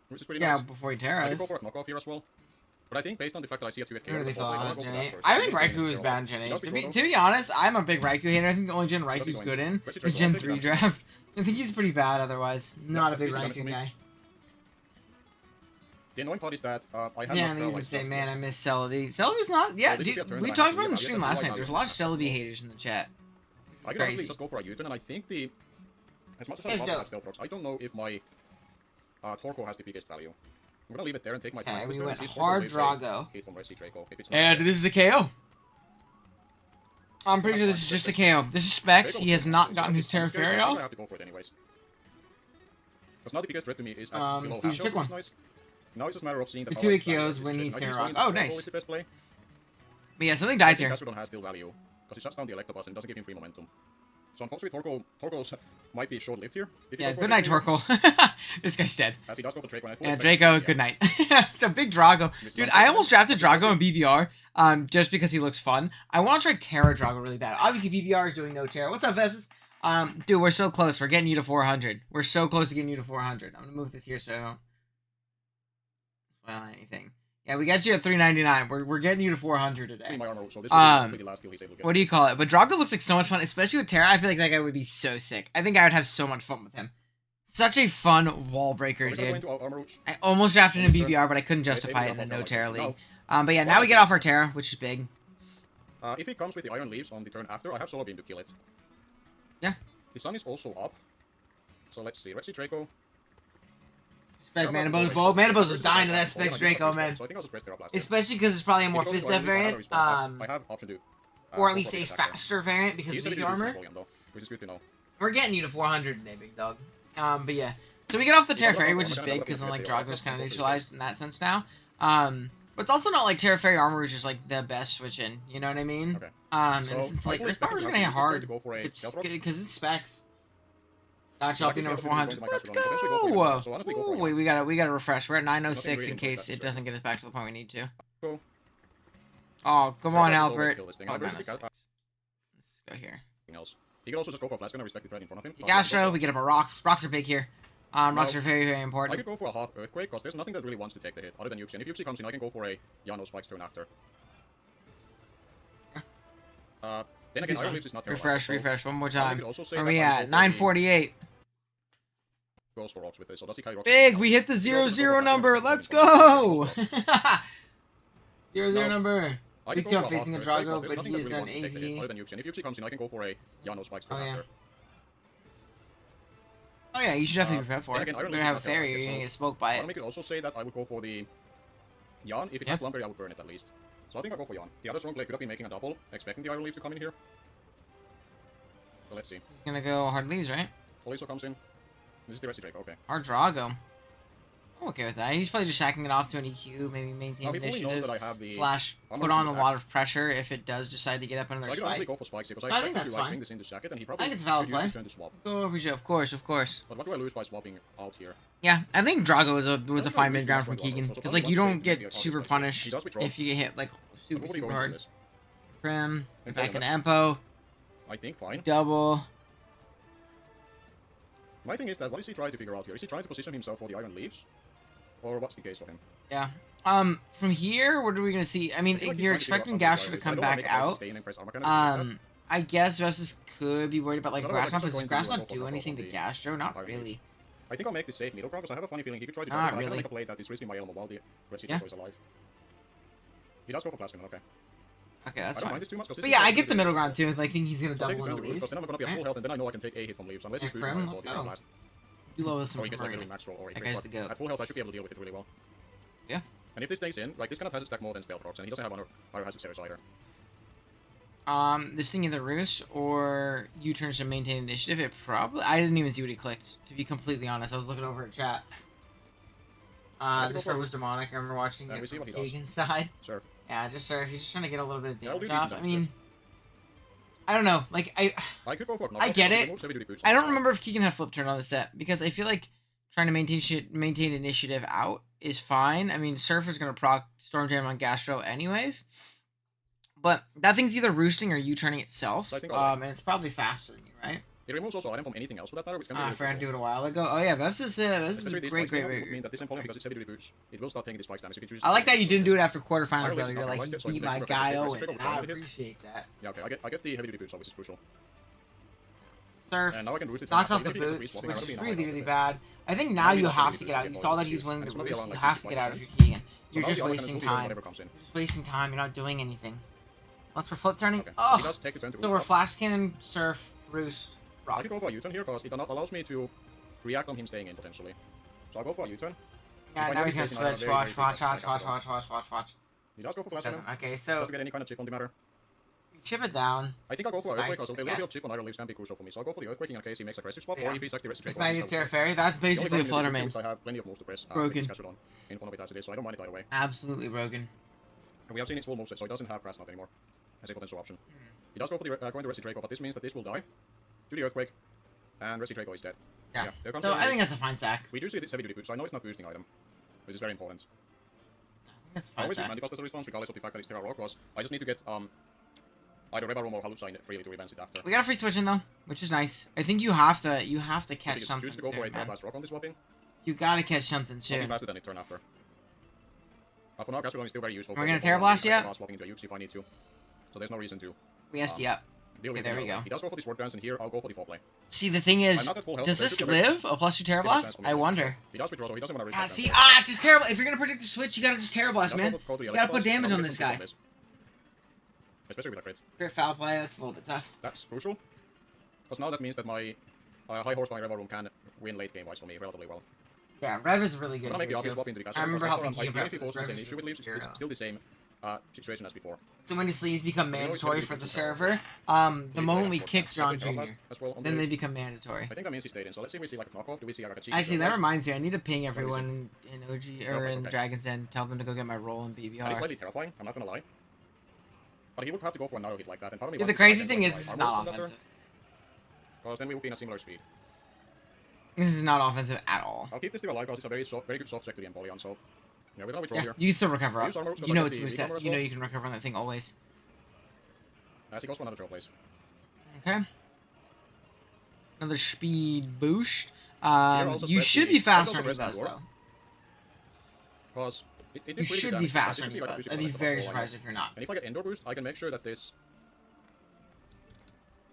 Speaker 4: Which is pretty
Speaker 1: Yeah,
Speaker 4: nice.
Speaker 1: before he
Speaker 4: I
Speaker 1: Terras.
Speaker 4: could go for a knockoff here as well. But I think based on the fact that I see a 2-hit KO...
Speaker 1: Really
Speaker 4: I
Speaker 1: thought Gen 8. I think Raikou is bad in Gen 8. To be honest, I'm a big Raikou hater. I think the only Gen Raikou's good in is Gen 3 draft. I think he's pretty bad otherwise. Not a big Raikou guy.
Speaker 4: The annoying part is that I have
Speaker 1: yeah, and he's gonna say, man, I miss Celebi. Celebi's not... Yeah, dude, we talked about it in the stream last night. There's a lot of Celebi haters in the chat.
Speaker 4: I can honestly just go for a U-turn, and I think the... As much as I love that Stealth Rocks, I don't know if my Torkoal has the biggest value. I'm gonna leave it there and take my time.
Speaker 1: Okay, we went hard Drago.
Speaker 4: And
Speaker 1: this is a KO. I'm pretty sure this is just a KO. This is Specs. He has not gotten his Terra Fairy off.
Speaker 4: I have to go for it anyways. Because now the biggest threat to me is as below
Speaker 1: so you just pick one.
Speaker 4: nice. Now it's just a matter of seeing that
Speaker 1: the 2 KOs when he's Terra Rock. Oh, nice.
Speaker 4: The best play.
Speaker 1: But yeah, something dies here.
Speaker 4: Gastrodon has still value because it shuts down the Electabuzz and doesn't give him free momentum. So unfortunately, Torkoal might be short-lived here.
Speaker 1: Yeah, good night, Torkoal. This guy's dead.
Speaker 4: As he does go for Draco.
Speaker 1: Yeah, Draco, good night. It's a big Drago. Dude, I almost drafted Drago in BBR just because he looks fun. I want to try Terra Drago really bad. Obviously, BBR is doing no Terra. What's up, Vespas? Dude, we're so close. We're getting you to 400. We're so close to getting you to 400. I'm going to move this here so I don't spoil anything. Yeah, we got you at 399. We're getting you to 400 today. What do you call it? But Drago looks like so much fun, especially with Terra. I feel like that guy would be so sick. I think I would have so much fun with him. Such a fun wall breaker, dude. I almost drafted him in BBR, but I couldn't justify it in a no Terra league. But yeah, now we get off our Terra, which is big.
Speaker 4: If he comes with the Iron Leaves on the turn after, I have Solar Beam to kill it.
Speaker 1: Yeah.
Speaker 4: The sun is also up. So let's see. Let's see Draco.
Speaker 1: Spec Manabose Bolt. Manabose was dying to that Specs Draco, man.
Speaker 4: So I think I'll just press Terra Blast.
Speaker 1: Especially because it's probably a more fist def variant.
Speaker 4: I have option to.
Speaker 1: Or at least a faster variant because of the armor.
Speaker 4: Which is good to know.
Speaker 1: We're getting you to 400 today, big dog. But yeah. So we get off the Terra Fairy, which is big because like Drago's kind of neutralized in that sense now. But it's also not like Terra Fairy armor is just like the best switch in. You know what I mean?
Speaker 4: Okay.
Speaker 1: And since like Earth Power's gonna hit hard because it's Specs. Dodge helping over 400. Let's go! Oh, wait, we gotta refresh. We're at 906 in case it doesn't get us back to the point we need to. Oh, come on, Albert. Oh, 906. Let's go here.
Speaker 4: He can also just go for a flash gun and respect the threat in front of him.
Speaker 1: Gastro, we get him a Rocks. Rocks are big here. Rocks are very, very important.
Speaker 4: I could go for a Hearth Earthquake because there's nothing that really wants to take the hit other than Yuxi. And if Yuxi comes in, I can go for a Yano Spikes turn after. Then again, Iron Leaves is not
Speaker 1: refresh one more time. Where are we at? 948.
Speaker 4: Goes for rocks with this. So does he carry rocks?
Speaker 1: Big, we hit the 0-0 number. Let's go. 0-0 number. We keep facing a Drago, but he has done 80.
Speaker 4: Other than Yuxi. And if Yuxi comes in, I can go for a Yano Spikes turn after.
Speaker 1: Oh yeah, you should definitely be prepared for it. We're gonna have a fairy, you're gonna get smoked by it.
Speaker 4: I could also say that I would go for the Yan. If it has Lumberry, I would burn it at least. So I think I'll go for Yan. The other strong play could have been making a double, expecting the Iron Leaves to come in here. So let's see.
Speaker 1: He's gonna go Hard Leaves, right?
Speaker 4: Poliso comes in. This is the Resi Draco, okay.
Speaker 1: Hard Drago. I'm okay with that. He's probably just sacking it off to an EQ, maybe maintain initiative, slash put on a lot of pressure if it does decide to get up under their spike.
Speaker 4: Go for spikes because I think that's fine. Bring this into Jacket, and he probably
Speaker 1: I think it's a valid play. Go over you, of course.
Speaker 4: But what do I lose by swapping out here?
Speaker 1: Yeah, I think Drago was a fine mid-ground from Keegan, because like you don't get super punished if you get hit like super hard. Prim, back in Empo.
Speaker 4: I think fine.
Speaker 1: Double.
Speaker 4: My thing is that what is he trying to figure out here? Is he trying to position himself for the Iron Leaves? Or what's the case for him?
Speaker 1: Yeah. From here, what are we gonna see? I mean, you're expecting Gastro to come back out. I guess Vestas could be worried about like Grass Knot, but does Grass Knot do anything to Gastro? Not really.
Speaker 4: I think I'll make this safe middle ground because I have a funny feeling he could try to make a play that is risking my Elmo while the Red Sea is alive. He does go for Flash Gun, okay.
Speaker 1: Okay, that's fine.
Speaker 4: Much,
Speaker 1: but yeah, I get the middle ground too. I think he's gonna double into leaves.
Speaker 4: Then I'm gonna be at full health, and then I know I can take a hit from leaves unless he's boosting my blast.
Speaker 1: You love us some
Speaker 4: or like really max roll or a
Speaker 1: that guy's the goat.
Speaker 4: At full health, I should be able to deal with it really well.
Speaker 1: Yeah.
Speaker 4: And if this stays in, like this kind of has a stack more than Stealth Rocks, and he doesn't have Pyro Hazard Series either.
Speaker 1: This thing either Roost or U-turns to maintain initiative. It probably. I didn't even see what he clicked. To be completely honest, I was looking over at chat. This part was demonic. I remember watching it from Keegan's side.
Speaker 4: Surf.
Speaker 1: Yeah, just surf. He's just trying to get a little bit of damage off. I mean, I don't know. Like,
Speaker 4: I could go for
Speaker 1: I get it.
Speaker 4: Boots
Speaker 1: I don't remember if Keegan had flip turn on the set because I feel like trying to maintain initiative out is fine. I mean, Surfer's gonna proc Storm Jam on Gastro anyways, but that thing's either roosting or U-turning itself.
Speaker 4: So I think
Speaker 1: and it's probably faster than you, right?
Speaker 4: It removes also item from anything else for that matter, which can be really
Speaker 1: Fair,
Speaker 4: crucial.
Speaker 1: do it a while ago. Oh yeah, Veps is
Speaker 4: Especially these
Speaker 1: great.
Speaker 4: spikes mean that this Empoleon, because it's heavy duty boots, it will start taking these spikes damage if it chooses
Speaker 1: I like
Speaker 4: to
Speaker 1: that you didn't do it after
Speaker 4: Iron
Speaker 1: quarterfinals though.
Speaker 4: Leaf's
Speaker 1: You're
Speaker 4: not
Speaker 1: like,
Speaker 4: paralyzed yet, so
Speaker 1: beat
Speaker 4: it
Speaker 1: my
Speaker 4: makes
Speaker 1: guy
Speaker 4: it
Speaker 1: Owen,
Speaker 4: perfect.
Speaker 1: and I appreciate that.
Speaker 4: Yeah, okay, I get the heavy duty boots, which is crucial.
Speaker 1: Surf
Speaker 4: And now I can boost it.
Speaker 1: knocks off the boots, which is really bad. I think now you have to get out. You saw that he's winning the boost. You have to get out if you're Keegan. You're just wasting time. You're just wasting time. You're not doing anything. Unless we're flip turning.
Speaker 4: Okay.
Speaker 1: Oh,
Speaker 4: He does take a turn to
Speaker 1: so
Speaker 4: roost
Speaker 1: we're
Speaker 4: up.
Speaker 1: flash cannon, surf, roost,
Speaker 4: I
Speaker 1: rocks.
Speaker 4: can go for a U-turn here because it allows me to react on him staying in potentially. So I'll go for a U-turn.
Speaker 1: Yeah,
Speaker 4: If I
Speaker 1: now
Speaker 4: know
Speaker 1: he's gonna
Speaker 4: he's facing, I have
Speaker 1: switch.
Speaker 4: a very,
Speaker 1: Watch.
Speaker 4: very fast cast. He does go for flash
Speaker 1: Doesn't.
Speaker 4: cannon.
Speaker 1: Okay, so
Speaker 4: Doesn't get any kind of chip on the matter.
Speaker 1: you chip it down.
Speaker 4: I think I'll go for a earthquake
Speaker 1: Nice,
Speaker 4: because a
Speaker 1: I
Speaker 4: little bit
Speaker 1: guess.
Speaker 4: of chip on Iron Leaves can be crucial for me. So I'll go for the earthquake in case he makes aggressive swap,
Speaker 1: Yeah.
Speaker 4: or if he's actually rest
Speaker 1: This
Speaker 4: trade.
Speaker 1: Magnet Terra Fairy. That's basically a flutter main.
Speaker 4: I have plenty of moves to press.
Speaker 1: Broken.
Speaker 4: In front of it as it is, so I don't mind it either way.
Speaker 1: Absolutely broken.
Speaker 4: And we have seen its full moveset, so it doesn't have Crash Knot anymore as a potential option.
Speaker 1: Hmm.
Speaker 4: He does go for the going to Resi Draco, but this means that this will die to the earthquake, and Resi Draco is dead.
Speaker 1: Yeah.
Speaker 4: there comes
Speaker 1: So
Speaker 4: the
Speaker 1: I think
Speaker 4: engage.
Speaker 1: that's a fine sack.
Speaker 4: We do see this heavy duty boot, so I know it's not boosting item, which is very important.
Speaker 1: That's a
Speaker 4: I
Speaker 1: fine
Speaker 4: always use
Speaker 1: sack.
Speaker 4: Mandibuster as a response, regardless of the fact that it's Terra Rock, because I just need to get either Reva Room or Halucha in freely to rebalance it after.
Speaker 1: We got a free switch in though, which is nice. I think you have to catch
Speaker 4: If
Speaker 1: something
Speaker 4: choose to go for a
Speaker 1: soon,
Speaker 4: Terra
Speaker 1: man.
Speaker 4: Blast Rock on this swapping,
Speaker 1: You gotta catch something
Speaker 4: I'll be
Speaker 1: soon.
Speaker 4: faster than it turn after. For now, Gastrodon is still very useful.
Speaker 1: We're gonna Terra Blast yet?
Speaker 4: Swapping into a Uchi if I need to. So there's no reason to
Speaker 1: We SD up.
Speaker 4: deal with
Speaker 1: Okay, there
Speaker 4: it
Speaker 1: we
Speaker 4: now.
Speaker 1: go.
Speaker 4: He does go for the Sword Dance, and here I'll go for the foreplay.
Speaker 1: See, the thing is,
Speaker 4: I'm not at full health,
Speaker 1: does
Speaker 4: so it
Speaker 1: this
Speaker 4: should be very-
Speaker 1: live a +2 Terra
Speaker 4: Give it a chance
Speaker 1: Blast?
Speaker 4: for me
Speaker 1: I
Speaker 4: to
Speaker 1: wonder.
Speaker 4: He does withdraw, so he doesn't want to risk
Speaker 1: Ah,
Speaker 4: that
Speaker 1: see,
Speaker 4: damage.
Speaker 1: it's just terrible. If you're gonna predict a switch, you gotta just Terra Blast,
Speaker 4: He does
Speaker 1: man.
Speaker 4: go for the
Speaker 1: You
Speaker 4: Electro
Speaker 1: gotta put
Speaker 4: Blast,
Speaker 1: damage
Speaker 4: and I'll
Speaker 1: on
Speaker 4: get
Speaker 1: this
Speaker 4: some
Speaker 1: guy.
Speaker 4: chip on this. Especially with that crit.
Speaker 1: Crit foul play, that's a little bit tough.
Speaker 4: That's crucial. Because now that means that my high horsepower Reva Room can win late game wise for me relatively well.
Speaker 1: Yeah, Rev is really
Speaker 4: I'm
Speaker 1: good
Speaker 4: gonna make the
Speaker 1: here,
Speaker 4: obvious
Speaker 1: too.
Speaker 4: swap into the Gastrodon.
Speaker 1: I remember
Speaker 4: because
Speaker 1: helping
Speaker 4: Gastrodon,
Speaker 1: Keegan
Speaker 4: even if he
Speaker 1: Rev
Speaker 4: falls the
Speaker 1: with
Speaker 4: same
Speaker 1: Rev
Speaker 4: issue with leaves,
Speaker 1: zero.
Speaker 4: it's still the same situation as before.
Speaker 1: So when do sleeves become
Speaker 4: You know, it's
Speaker 1: mandatory
Speaker 4: gonna
Speaker 1: for
Speaker 4: be
Speaker 1: the
Speaker 4: different
Speaker 1: server,
Speaker 4: Maybe
Speaker 1: the moment we
Speaker 4: Sword
Speaker 1: kick
Speaker 4: Dance.
Speaker 1: John
Speaker 4: Perfect Terra
Speaker 1: Jr.,
Speaker 4: Blast as well on
Speaker 1: then
Speaker 4: the
Speaker 1: they
Speaker 4: leaves.
Speaker 1: become mandatory.
Speaker 4: I think that means he stayed in, so let's see if we see like a knockoff. Do we see like a cheeky
Speaker 1: Actually,
Speaker 4: Terra
Speaker 1: that
Speaker 4: Blast?
Speaker 1: reminds me, I need to ping everyone in OG or
Speaker 4: Blast,
Speaker 1: in
Speaker 4: okay.
Speaker 1: Dragon's Den, tell them to go get my roll in
Speaker 4: That is
Speaker 1: BBR.
Speaker 4: slightly terrifying, I'm not gonna lie. But he would have to go for another hit like that, and part of me
Speaker 1: Yeah, the
Speaker 4: wants to try
Speaker 1: crazy
Speaker 4: and
Speaker 1: thing
Speaker 4: go
Speaker 1: is,
Speaker 4: for
Speaker 1: it's
Speaker 4: my
Speaker 1: not
Speaker 4: armor conductor,
Speaker 1: offensive.
Speaker 4: because then we will be in a similar speed.
Speaker 1: This is not offensive at all.
Speaker 4: I'll keep this thing alive because it's a very good soft check to the Empoleon, so yeah, we're gonna withdraw
Speaker 1: Yeah,
Speaker 4: here.
Speaker 1: you can still recover up.
Speaker 4: Use armor because
Speaker 1: You
Speaker 4: I
Speaker 1: know
Speaker 4: get
Speaker 1: it's
Speaker 4: the
Speaker 1: moveset.
Speaker 4: armor as
Speaker 1: You know
Speaker 4: well.
Speaker 1: you can recover on that thing always.
Speaker 4: As he goes for another Trailblaze.
Speaker 1: Okay. Another speed boost.
Speaker 4: also
Speaker 1: You
Speaker 4: spread
Speaker 1: should
Speaker 4: the-
Speaker 1: be faster
Speaker 4: also
Speaker 1: on
Speaker 4: spread
Speaker 1: Evos,
Speaker 4: the door.
Speaker 1: though.
Speaker 4: Because it did
Speaker 1: You
Speaker 4: really
Speaker 1: should
Speaker 4: good
Speaker 1: be
Speaker 4: damage.
Speaker 1: faster
Speaker 4: It
Speaker 1: on
Speaker 4: should be like a
Speaker 1: Evos.
Speaker 4: physical
Speaker 1: I'd be
Speaker 4: attack,
Speaker 1: very
Speaker 4: that's all I know.
Speaker 1: surprised if you're not.
Speaker 4: And if I get indoor boost, I can make sure that this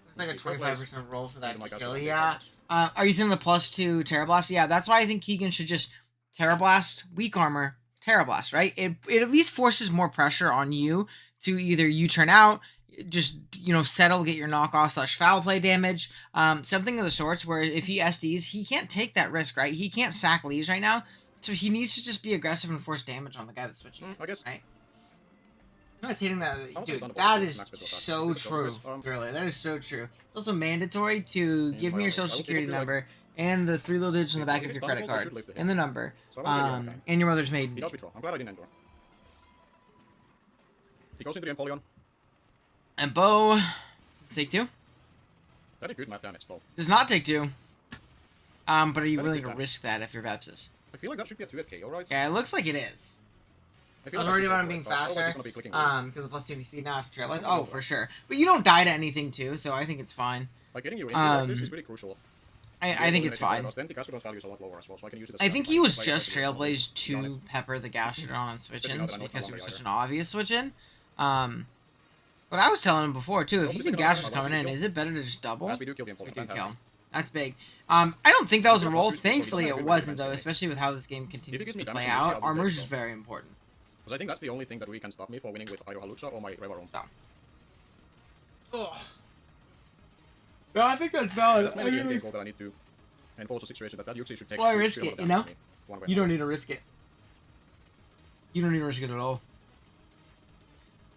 Speaker 1: It's like a
Speaker 4: Let's see,
Speaker 1: 25% roll for that
Speaker 4: Even like
Speaker 1: to
Speaker 4: us,
Speaker 1: kill.
Speaker 4: like,
Speaker 1: Yeah. Are you seeing the +2 Terra Blast? Yeah, that's why I think Keegan should just Terra Blast, weak armor, Terra Blast, right? It at least forces more pressure on you to either you turn out, just, settle, get your knockoff / foul play damage, something of the sorts, where if he SDs, he can't take that risk, right? He can't sack leaves right now, so he needs to just be aggressive and force damage on the guy that's switching.
Speaker 4: I guess
Speaker 1: Right. I'm not hitting that,
Speaker 4: I'll
Speaker 1: dude.
Speaker 4: say it's
Speaker 1: That
Speaker 4: not
Speaker 1: is
Speaker 4: max pistol attack.
Speaker 1: so
Speaker 4: It's a
Speaker 1: true,
Speaker 4: double press,
Speaker 1: Thriller. That is so true. It's also mandatory to give me your
Speaker 4: by all
Speaker 1: social
Speaker 4: means. I would
Speaker 1: security
Speaker 4: be like-
Speaker 1: number and the 3 little digits on the back
Speaker 4: If
Speaker 1: of
Speaker 4: it's
Speaker 1: your credit
Speaker 4: downloaded, I should
Speaker 1: card
Speaker 4: live to hit.
Speaker 1: and the number,
Speaker 4: So I won't say you're okay.
Speaker 1: and your mother's maiden
Speaker 4: He does withdraw. I'm glad I didn't endure. He goes into the Empoleon.
Speaker 1: And Bo, does take 2?
Speaker 4: That did good map damage though.
Speaker 1: Does not take 2. But are you
Speaker 4: That is
Speaker 1: willing
Speaker 4: good
Speaker 1: to
Speaker 4: damage.
Speaker 1: risk that if you're Vepsis?
Speaker 4: I feel like that should be a 2 at KO, right?
Speaker 1: Yeah, it looks like it is.
Speaker 4: I
Speaker 1: I
Speaker 4: feel
Speaker 1: was
Speaker 4: like
Speaker 1: worried
Speaker 4: should
Speaker 1: about
Speaker 4: go
Speaker 1: him
Speaker 4: for
Speaker 1: being
Speaker 4: it, 'cause otherwise
Speaker 1: faster,
Speaker 4: he's gonna be clicking boost.
Speaker 1: because of +2 speed now after Trailblaze.
Speaker 4: I
Speaker 1: Oh,
Speaker 4: know
Speaker 1: for
Speaker 4: that.
Speaker 1: sure. But you don't die to anything too, so I think it's fine.
Speaker 4: Like getting you into like this
Speaker 1: Um,
Speaker 4: is really crucial.
Speaker 1: I think it's fine.
Speaker 4: Then the Gastrodon's value is a lot lower as well, so I can use it as
Speaker 1: I
Speaker 4: a
Speaker 1: think
Speaker 4: play-
Speaker 1: he was
Speaker 4: play
Speaker 1: just
Speaker 4: as a play,
Speaker 1: Trailblaze
Speaker 4: to be honest.
Speaker 1: to pepper the Gastrodon on switch-ins
Speaker 4: Especially now that I know it's
Speaker 1: because
Speaker 4: no
Speaker 1: it was
Speaker 4: longer
Speaker 1: such
Speaker 4: either.
Speaker 1: an obvious switch-in. But I was telling him before too, if
Speaker 4: Well,
Speaker 1: you
Speaker 4: the
Speaker 1: think
Speaker 4: second round,
Speaker 1: Gastra's
Speaker 4: I lost
Speaker 1: coming in,
Speaker 4: the
Speaker 1: is it better to just double?
Speaker 4: As we do kill the
Speaker 1: We
Speaker 4: Empoleon,
Speaker 1: do
Speaker 4: fantastic.
Speaker 1: kill. That's big. I don't think that was a
Speaker 4: It's not
Speaker 1: roll.
Speaker 4: plus 2, so he
Speaker 1: Thankfully,
Speaker 4: doesn't
Speaker 1: it
Speaker 4: have
Speaker 1: wasn't
Speaker 4: really
Speaker 1: though,
Speaker 4: much
Speaker 1: especially with how this game
Speaker 4: If it
Speaker 1: continues
Speaker 4: gives me
Speaker 1: to
Speaker 4: damage,
Speaker 1: play
Speaker 4: I will see
Speaker 1: out.
Speaker 4: how this
Speaker 1: Armor is
Speaker 4: goes.
Speaker 1: just very important.
Speaker 4: Because I think that's the only thing that really can stop me from winning with either Halucha or my Reva Room.
Speaker 1: Ugh. No, I think that's valid.
Speaker 4: That's mainly the game goal that I need to enforce a situation that Yuxi should take.
Speaker 1: Why
Speaker 4: to
Speaker 1: risk
Speaker 4: feel
Speaker 1: it,
Speaker 4: the
Speaker 1: you
Speaker 4: damage
Speaker 1: know?
Speaker 4: to me, one way or
Speaker 1: You don't
Speaker 4: another.
Speaker 1: need to risk it. You don't need to risk it at all.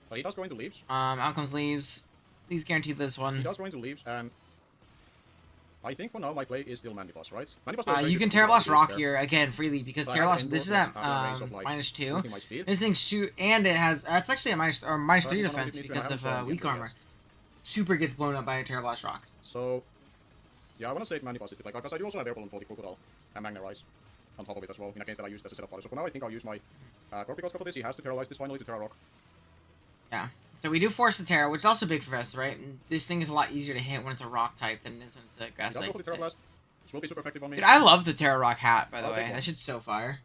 Speaker 4: But he does go into leaves.
Speaker 1: Out comes leaves. Please guarantee this
Speaker 4: He
Speaker 1: one.
Speaker 4: does go into leaves, and I think for now my play is still Mandibus, right? Mandibus is very
Speaker 1: You can
Speaker 4: good
Speaker 1: Terra
Speaker 4: for
Speaker 1: Blast
Speaker 4: the
Speaker 1: Rock
Speaker 4: there.
Speaker 1: here again freely because
Speaker 4: So I
Speaker 1: Terra
Speaker 4: have
Speaker 1: Blast. This is
Speaker 4: Endor,
Speaker 1: at
Speaker 4: which have a range of, like,
Speaker 1: -2.
Speaker 4: boosting my speed.
Speaker 1: This thing shoot and it has. It's actually a -3
Speaker 4: But
Speaker 1: defense
Speaker 4: you need to
Speaker 1: because
Speaker 4: have
Speaker 1: of
Speaker 4: some
Speaker 1: weak
Speaker 4: get
Speaker 1: armor.
Speaker 4: yes.
Speaker 1: super gets blown up by a Terra Blast Rock.
Speaker 4: So, yeah, I want to say Mandy Bus is the play card, because I do also have Airballoon for the Crocodile and Magna Rise on top of it as well, in a case that I used as a set of fodder. So for now, I think I'll use my Corpicosca for this. He has to Terrorize this finally to Terra Rock.
Speaker 1: Yeah. So we do force the Terra, which is also big for us, right? And this thing is a lot easier to hit when it's a rock type than it is when it's a grass
Speaker 4: He does
Speaker 1: type.
Speaker 4: go for the Terra Blast. This will be super effective on me.
Speaker 1: Dude, I love the Terra Rock hat, by the
Speaker 4: I'll take
Speaker 1: way.
Speaker 4: one.
Speaker 1: That shit's so fire.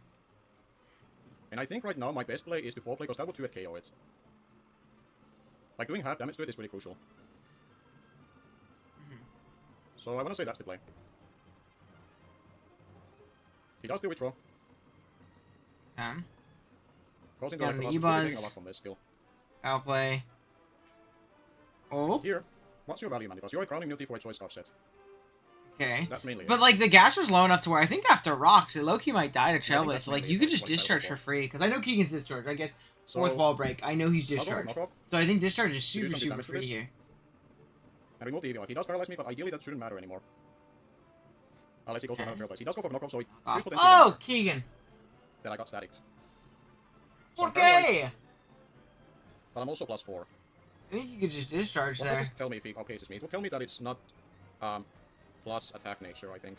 Speaker 4: And I think right now my best play is to 4-play, because that would 2 at KO it. Like, doing half damage to it is really crucial. So I want to say that's the play. He does still withdraw. Goes into
Speaker 1: Got
Speaker 4: the
Speaker 1: an
Speaker 4: taking a
Speaker 1: E-Buzz.
Speaker 4: lot from this still.
Speaker 1: Outplay. Oh.
Speaker 4: Here, what's your value, Mandy Bus? You're a Crowning Multi for a choice scarf set.
Speaker 1: Okay.
Speaker 4: That's mainly
Speaker 1: But,
Speaker 4: it.
Speaker 1: like, the Gasher's low enough to where I think after rocks, Loki might die to
Speaker 4: I think
Speaker 1: Trailblaze.
Speaker 4: that's
Speaker 1: So, like,
Speaker 4: mainly
Speaker 1: you could
Speaker 4: what
Speaker 1: just
Speaker 4: it's
Speaker 1: discharge
Speaker 4: for.
Speaker 1: for free. Because I know Keegan's discharge. I guess
Speaker 4: So,
Speaker 1: fourth wall break. I know he's
Speaker 4: I'll go for
Speaker 1: discharged.
Speaker 4: knockoff
Speaker 1: So I think discharge is
Speaker 4: to do
Speaker 1: super,
Speaker 4: some
Speaker 1: super
Speaker 4: damage to
Speaker 1: free
Speaker 4: this.
Speaker 1: here.
Speaker 4: and remove the EV. Like, he does paralyze me, but ideally that shouldn't matter anymore. Unless he goes for another Trailblaze. He does go for knockoff, so he should potentially
Speaker 1: Oh,
Speaker 4: get
Speaker 1: Keegan.
Speaker 4: that I got static. So I'm
Speaker 1: Okay.
Speaker 4: paralyzed, but I'm also +4.
Speaker 1: I think you could just discharge
Speaker 4: What does
Speaker 1: there.
Speaker 4: this tell me if he outpaces me? It will tell me that it's not plus attack nature, I think.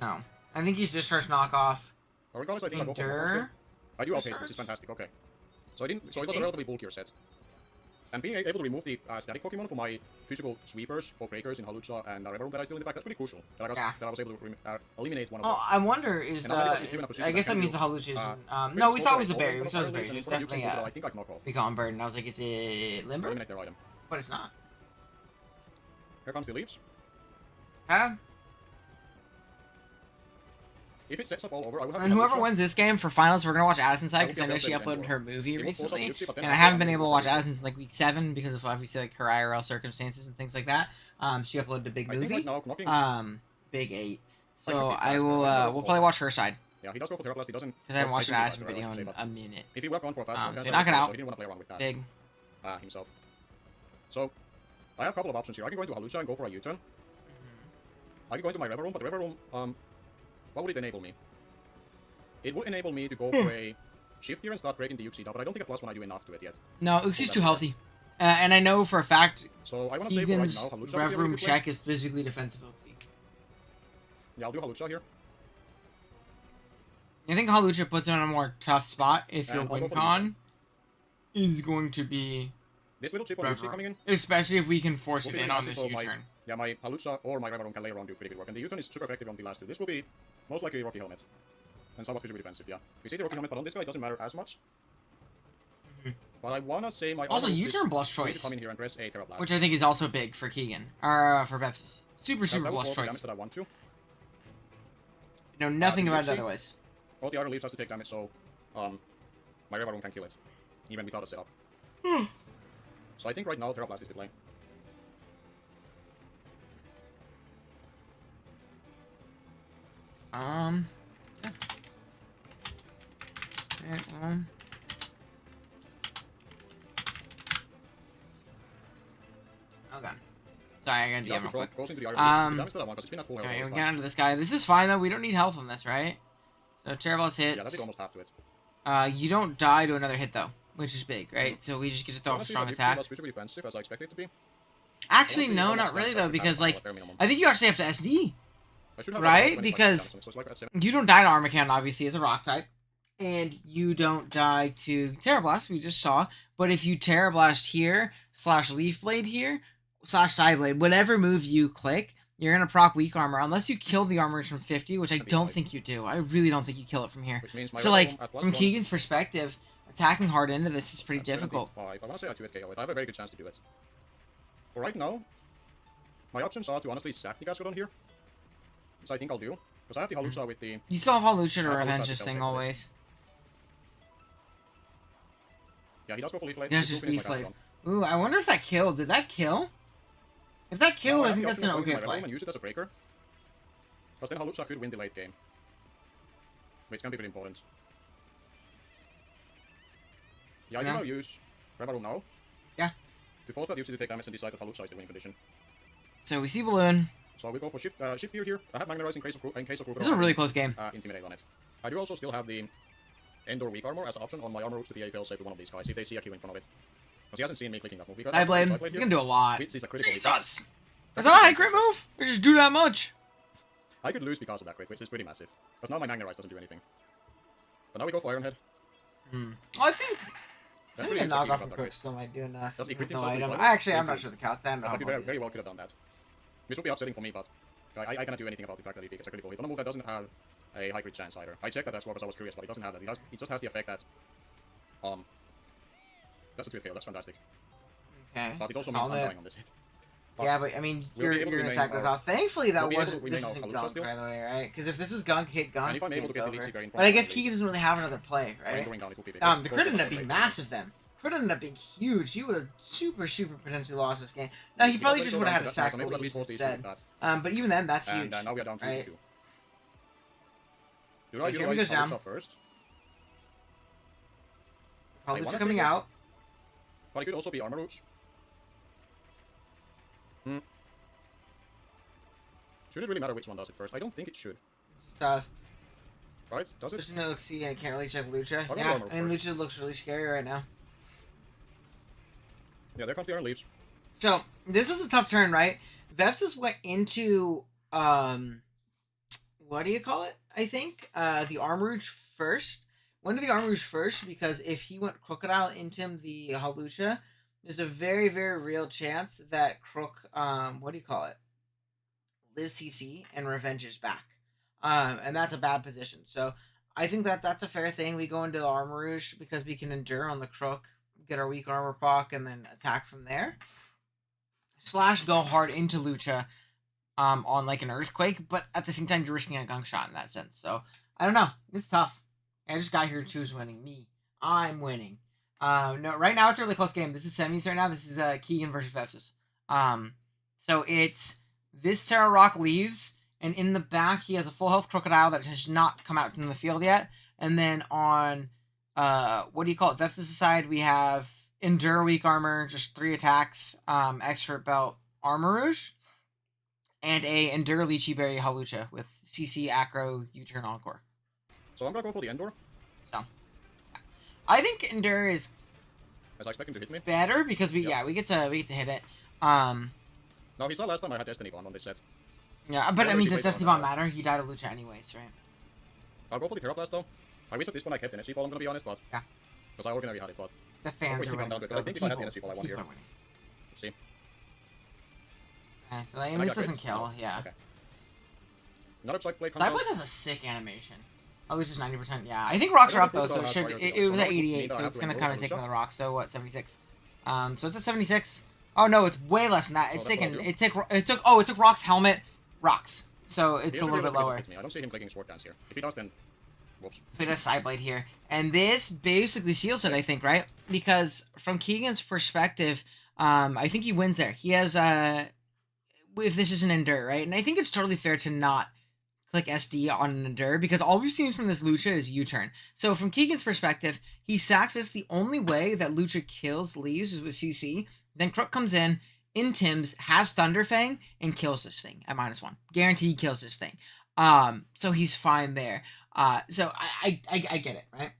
Speaker 1: No. I think he's discharge knockoff.
Speaker 4: But regardless, I think I'll go for knockoff
Speaker 1: Endure.
Speaker 4: still. I do outpace, which
Speaker 1: Discharge?
Speaker 4: is fantastic. Okay. So it was a relatively bulkier set. And being able to remove the static Pokemon for my physical sweepers or breakers in Halucha and River Room that I still in the back, that's pretty crucial. That I was able to eliminate one of
Speaker 1: Oh,
Speaker 4: those.
Speaker 1: I wonder is
Speaker 4: And Mandy Bus is still in a
Speaker 1: the...
Speaker 4: position
Speaker 1: I guess
Speaker 4: that
Speaker 1: that
Speaker 4: can
Speaker 1: means the
Speaker 4: do,
Speaker 1: hallucination. No, we saw it was a berry. We
Speaker 4: One
Speaker 1: saw it was a
Speaker 4: of
Speaker 1: berry.
Speaker 4: those, and
Speaker 1: It was
Speaker 4: one of the
Speaker 1: definitely
Speaker 4: Yuchi,
Speaker 1: a
Speaker 4: I think I can knock off.
Speaker 1: Recon bird. And I was like, is it Limber?
Speaker 4: Eliminate their item.
Speaker 1: But it's not.
Speaker 4: Here comes the leaves.
Speaker 1: Huh?
Speaker 4: If it sets up all over, I will have
Speaker 1: And
Speaker 4: the
Speaker 1: whoever
Speaker 4: Halucha.
Speaker 1: wins this game for finals, we're gonna watch Addison's side
Speaker 4: That would
Speaker 1: because
Speaker 4: be
Speaker 1: I know
Speaker 4: a
Speaker 1: she
Speaker 4: fair
Speaker 1: uploaded
Speaker 4: bit
Speaker 1: her movie
Speaker 4: It will force up
Speaker 1: recently,
Speaker 4: Yuchi, but then
Speaker 1: and I
Speaker 4: I'll
Speaker 1: haven't
Speaker 4: force
Speaker 1: been
Speaker 4: up
Speaker 1: able to
Speaker 4: Yuchi.
Speaker 1: watch Addison since like week 7 because of obviously like her IRL circumstances and things like that. She uploaded a big
Speaker 4: I think
Speaker 1: movie.
Speaker 4: right now, knocking.
Speaker 1: Big 8.
Speaker 4: I should
Speaker 1: So
Speaker 4: be
Speaker 1: I
Speaker 4: faster.
Speaker 1: will.
Speaker 4: I should
Speaker 1: We'll
Speaker 4: go
Speaker 1: probably
Speaker 4: for-
Speaker 1: watch her side
Speaker 4: Yeah, he does go for Terra Blast. He doesn't.
Speaker 1: because I haven't watched an
Speaker 4: I
Speaker 1: Addison
Speaker 4: think he
Speaker 1: video
Speaker 4: does,
Speaker 1: in
Speaker 4: but
Speaker 1: a minute.
Speaker 4: if he would have gone for a fast
Speaker 1: So knock it out.
Speaker 4: So he didn't want to play around with that
Speaker 1: Big.
Speaker 4: himself. So I have a couple of options here. I can go into Halucha and go for a U-turn. I can go into my River Room, but the River Room, what would it enable me? It would enable me to go for a shift here and start breaking the Uxie down, but I don't think a +1 I do enough to it yet.
Speaker 1: No, Uxi's too healthy. And I know for a fact
Speaker 4: So I want to say for right
Speaker 1: Keegan's
Speaker 4: now, Halucha would be a
Speaker 1: Rev
Speaker 4: really
Speaker 1: Room
Speaker 4: good play.
Speaker 1: check is physically defensive Uxie.
Speaker 4: Yeah, I'll do Halucha here.
Speaker 1: I think Halucha puts it on a more tough spot if your
Speaker 4: And I'll go
Speaker 1: win
Speaker 4: for the
Speaker 1: con is going to be,
Speaker 4: This little chip on
Speaker 1: Rev
Speaker 4: Uxie
Speaker 1: Room.
Speaker 4: coming in.
Speaker 1: especially if we can force
Speaker 4: will
Speaker 1: it
Speaker 4: be
Speaker 1: in
Speaker 4: really
Speaker 1: on
Speaker 4: nice,
Speaker 1: this
Speaker 4: so my-
Speaker 1: U-turn.
Speaker 4: Yeah, my Halucha or my River Room can later on do pretty good work, and the U-turn is super effective on the last two. This will be most likely Rocky Helmet. And somewhat physically defensive, yeah. We see the Rocky Helmet, but on this guy it doesn't matter as much. But I wanna say my
Speaker 1: Also,
Speaker 4: Armor Roots
Speaker 1: U-turn
Speaker 4: is
Speaker 1: blush
Speaker 4: going to
Speaker 1: choice,
Speaker 4: come in here and press a Terra Blast.
Speaker 1: which I think is also big for Keegan, or for Bepsis. Super,
Speaker 4: That
Speaker 1: super
Speaker 4: will
Speaker 1: blush
Speaker 4: force the damage
Speaker 1: choice.
Speaker 4: that I want to.
Speaker 1: Know nothing about it
Speaker 4: Uxie.
Speaker 1: otherwise.
Speaker 4: All the Iron Leaves has to take damage, so my River Room can kill it, even without a setup. So I think right now Terra Blast is the play.
Speaker 1: Yeah. Okay, okay. Sorry, I gotta
Speaker 4: He does
Speaker 1: DM real
Speaker 4: withdraw,
Speaker 1: quick.
Speaker 4: goes into the Iron Leaves. It's the damage that I want, because it's been at full health
Speaker 1: Okay,
Speaker 4: all
Speaker 1: we
Speaker 4: this
Speaker 1: get
Speaker 4: time.
Speaker 1: onto this guy. This is fine though. We don't need health on this, right? So Terrablast
Speaker 4: Yeah, that did
Speaker 1: hits.
Speaker 4: almost half to it.
Speaker 1: You don't die to another hit though, which is big, right? So we just get to throw off a
Speaker 4: Honestly,
Speaker 1: strong
Speaker 4: that
Speaker 1: attack.
Speaker 4: was physically defensive as I expected it to be.
Speaker 1: Actually,
Speaker 4: Honestly,
Speaker 1: no,
Speaker 4: almost
Speaker 1: not really
Speaker 4: damage
Speaker 1: though,
Speaker 4: actually
Speaker 1: because
Speaker 4: matters
Speaker 1: like
Speaker 4: at bare minimum.
Speaker 1: I think you actually have to SD.
Speaker 4: I should have
Speaker 1: right?
Speaker 4: like 20
Speaker 1: Because-
Speaker 4: damage, so it's like at 7.
Speaker 1: You don't die to Armor Cannon, obviously, as a rock type. And you don't die to Terra Blast, we just saw. But if you Terra Blast here, / Leaf Blade here, / Side Blade, whatever move you click, you're going to proc weak armor. Unless you kill the armor from 50, which I
Speaker 4: That'd be
Speaker 1: don't
Speaker 4: fine.
Speaker 1: think you do. I really don't think you kill it from here.
Speaker 4: Which means my
Speaker 1: So,
Speaker 4: River
Speaker 1: like,
Speaker 4: Room at
Speaker 1: from
Speaker 4: +1
Speaker 1: Keegan's perspective, attacking hard into this is pretty
Speaker 4: at
Speaker 1: difficult.
Speaker 4: 75. I want to say I 2 KO it. I have a very good chance to do it. For right now, my options are to honestly sack the Gascodon here. Which I think I'll do. Because I have the Halucha with the...
Speaker 1: You still have Halucha to
Speaker 4: Halucha
Speaker 1: revenge
Speaker 4: to
Speaker 1: this
Speaker 4: fail
Speaker 1: thing
Speaker 4: safe
Speaker 1: always.
Speaker 4: Yeah, he does go for Leaf Blade.
Speaker 1: There's
Speaker 4: He will
Speaker 1: just
Speaker 4: finish
Speaker 1: Leaf
Speaker 4: my
Speaker 1: Blade.
Speaker 4: Gascodon.
Speaker 1: Ooh, I wonder if that killed. Did that kill? If that killed,
Speaker 4: No,
Speaker 1: I think
Speaker 4: have
Speaker 1: that's
Speaker 4: the
Speaker 1: an
Speaker 4: option of going
Speaker 1: okay
Speaker 4: to my River Room
Speaker 1: play.
Speaker 4: and use it as a breaker. Because then Halucha could win the late game. Which can be pretty important. Yeah, I think
Speaker 1: Yeah.
Speaker 4: I'll use River Room now.
Speaker 1: Yeah.
Speaker 4: To force that Yuxi to take damage and decide that Halucha is the winning condition.
Speaker 1: So we see Balloon.
Speaker 4: So we go for shift gear here. I have Magna Rise in case of Crocodile.
Speaker 1: This is a really close game.
Speaker 4: Intimidate on it. I do also still have the Endor Weak Armor as an option on my armor roots to be a fail safe with one of these guys if they see a Q in front of it. Because he hasn't seen me clicking that move.
Speaker 1: I blame. He's gonna do a lot.
Speaker 4: Which is a critical.
Speaker 1: Jesus! Is that a high crit move? Or just do that much?
Speaker 4: I could lose because of that crit, which is pretty massive. Because now my Magna Rise doesn't do anything. But now we go for Ironhead.
Speaker 1: Well, I think a knockoff from crit still might do enough.
Speaker 4: Does he crit
Speaker 1: No
Speaker 4: himself?
Speaker 1: item. Actually, I'm not sure the count.
Speaker 4: Very well could have done that. Which would be upsetting for me, but I cannot do anything about the fact that he gets a critical hit on a move that doesn't have a high crit chance either. I checked that as well because I was curious, but it doesn't have that. It just has the effect that that's a 2 scale. That's fantastic.
Speaker 1: Okay.
Speaker 4: But it also means I'm dying on this hit.
Speaker 1: But yeah, but I mean, you're gonna sack this off. Thankfully, that wasn't. This isn't Gunk, by the way, right? Because if this is Gunk, hit Gunk, it's over. But I guess Keegan doesn't really have another play, right? The crit ended up being massive then. Crit ended up being huge. He would have super potentially lost this game. No, he probably just would have had to sack the leaves instead. But even then, that's huge.
Speaker 4: And now we are down to
Speaker 1: right?
Speaker 4: 2. Do I utilize Halucha first?
Speaker 1: Halucha coming out.
Speaker 4: But it could also be Armor Roots. Should it really matter which one does it first? I don't think it should.
Speaker 1: It's tough.
Speaker 4: Right? Does it?
Speaker 1: There's no see, I can't really check Lucha. Yeah, I mean, Lucha looks really scary right now.
Speaker 4: Yeah, there comes the Iron Leaves.
Speaker 1: So, this is a tough turn, right? Vepsis went into, what do you call it? I think, the Arm Rouge first. Went to the Arm Rouge first because if he went Crocodile into the Halucha, there's a very real chance that Crook, what do you call it? Lives CC and revenges back. And that's a bad position. So, I think that's a fair thing. We go into the Arm Rouge because we can endure on the Crook, get our weak armor proc, and then attack from there. / go hard into Lucha on like an Earthquake, but at the same time you're risking a Gunk shot in that sense. So I don't know. It's tough. I just got here to choose winning. Me. I'm winning. No, right now it's a really close game. This is semis right now. This is Keegan versus Vepsis. So it's this Terra Rock leaves, and in the back he has a full health Crocodile that has not come out from the field yet. And then on what do you call it? Vepsis' side, we have Endure Weak Armor, just 3 attacks, Expert Belt Armor Rouge, and a Endure Lychee Berry Halucha with CC, Acro, U-Turn, Encore.
Speaker 4: So I'm gonna go for the Endure.
Speaker 1: So, I think Endure is
Speaker 4: as I expect him to hit me
Speaker 1: better because we get to hit it.
Speaker 4: No, he saw last time I had Destiny Bomb on this set.
Speaker 1: Yeah, but I mean, does Destiny Bomb matter? He died of Lucha anyways, right?
Speaker 4: I'll go for the Terra Blast though. I wish at this one I kept Energy Ball, I'm gonna be honest, but
Speaker 1: yeah,
Speaker 4: because I ordinarily had it, but
Speaker 1: the fans are winning.
Speaker 4: I think if I had the Energy Ball, I won here. Let's see.
Speaker 1: Okay, so I mean, this doesn't kill. Yeah.
Speaker 4: Okay. Another Psyblade
Speaker 1: comes out. Psyblade has a sick animation. Oh, this is 90%. Yeah, I think rocks are up though, so it should. It was at 88, so it's gonna kind of take another rock. So what? 76. So it's at 76. Oh no, it's way less than that. It's taken. It took Rock's helmet, rocks. So it's a little bit lower.
Speaker 4: I don't see him clicking Sword Dance here. If he does, then whoops.
Speaker 1: So he does Sideblade here, and this basically seals it, I think, right? Because from Keegan's perspective, I think he wins there. He has if this is an Endure, right? And I think it's totally fair to not click SD on an Endure because all we've seen from this Lucha is U-turn. So from Keegan's perspective, he sacks this. The only way that Lucha kills leaves is with CC. Then Crook comes in Tims, has Thunderfang, and kills this thing at -1. Guaranteed kills this thing. So he's fine there. So I get it, right?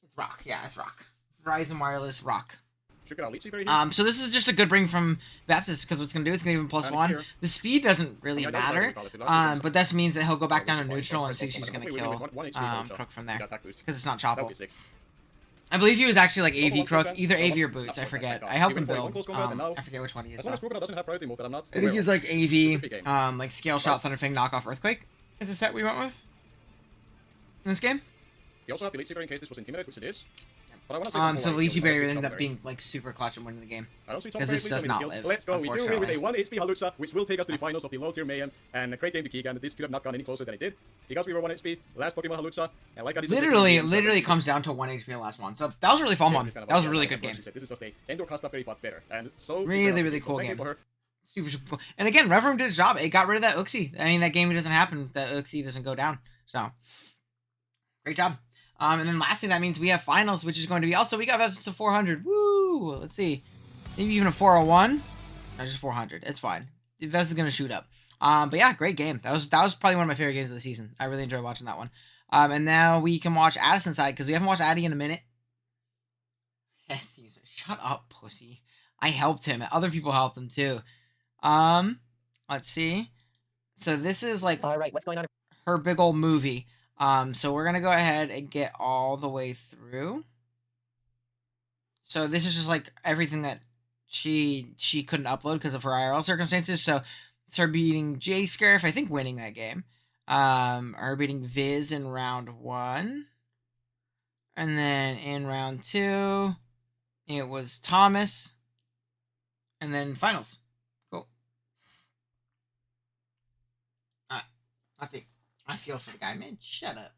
Speaker 1: It's Rock. Yeah, it's Rock. Verizon Wireless Rock. So this is just a good bring from Baptist because what's going to do is going to give him +1. The speed doesn't really matter, but that means that he'll go back down to neutral and CC's going to kill Crook from there because it's not Choppable. I believe he was actually like AV Crook, either AV or Boots, I forget. I helped him build. I forget which one he is. I think he's like AV, like Scale Shot, Thunderfang, Knockoff, Earthquake is the set we went with in this game.
Speaker 4: He also had the Lychee Berry in case this was Intimidate, which it is.
Speaker 1: So Lychee Berry ended up being like super clutch and winning the game. Because this does not live.
Speaker 4: Let's go. We do it with a 1 HP Halucha, which will take us to the finals of the low tier Mayhem. And a great game to Keegan. This could have not gone any closer than it did. Because we were 1 HP, last Pokemon Halucha, and like I did.
Speaker 1: Literally comes down to 1 HP in the last one. So that was really fun one. That was a really good game.
Speaker 4: This is just a Endor custom berry, but better. And so
Speaker 1: really cool game. Super cool. And again, Reverend did his job. It got rid of that Uxie. I mean, that game doesn't happen. That Uxie doesn't go down. So great job. And then lastly, that means we have finals, which is going to be also, we got episode 400. Woo! Let's see. Maybe even a 401. No, just 400. It's fine. Vest is going to shoot up. But yeah, great game. That was probably one of my favorite games of the season. I really enjoyed watching that one. And now we can watch Addison's side because we haven't watched Addie in a minute. Shut up, pussy. I helped him. Other people helped him too. Let's see. So this is like
Speaker 5: All right, what's going on?
Speaker 1: her big old movie. So we're gonna go ahead and get all the way through. So this is just like everything that she couldn't upload because of her IRL circumstances. So it's her beating J Scarf, I think winning that game. Her beating Viz in round 1. And then in round 2, it was Thomas. And then finals. Cool. Alright, let's see. I feel for the guy, man. Shut up.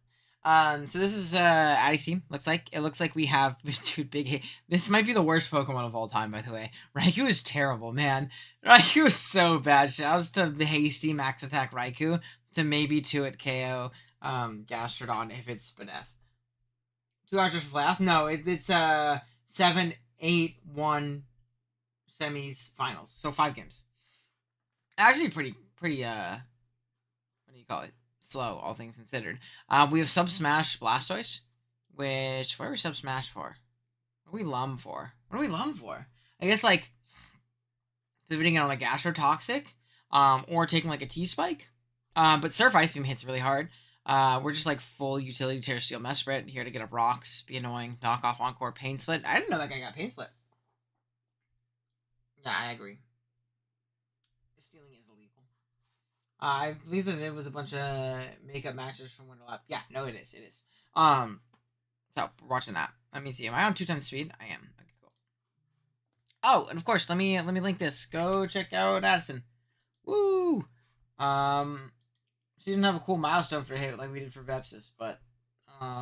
Speaker 1: So this is Addie's team. It looks like we have dude big. This might be the worst Pokemon of all time, by the way. Raikou is terrible, man. Raikou is so bad. Shouts to Hasty Max Attack Raikou to maybe 2 at KO Gastrodon if it's Spinef. 2 hours just for playoffs? No, it's 7, 8, 1 semis, finals. So 5 games. Actually pretty what do you call it? Slow, all things considered. We have Sub Smash Blastoise, which, what are we Sub Smash for? What are we Lum for? What are we Lum for? I guess, like, pivoting on, like, Astrotoxic, or taking, like, a T-Spike. But Surf Ice Beam hits really hard. We're just, like, full Utility Tear Steel Mesprit, here to get up rocks, be annoying, knock off Encore, Pain Split. I didn't know that guy got Pain Split. Yeah, I agree. Stealing is illegal. I believe that it was a bunch of makeup matches from Wonderlap. Yeah, no, it is. It is. So we're watching that. Let me see. Am I on 2 times speed? I am. Okay, cool. Oh, and of course, let me link this. Go check out Addison. Woo! She didn't have a cool milestone for hit like we did for Vepsis, but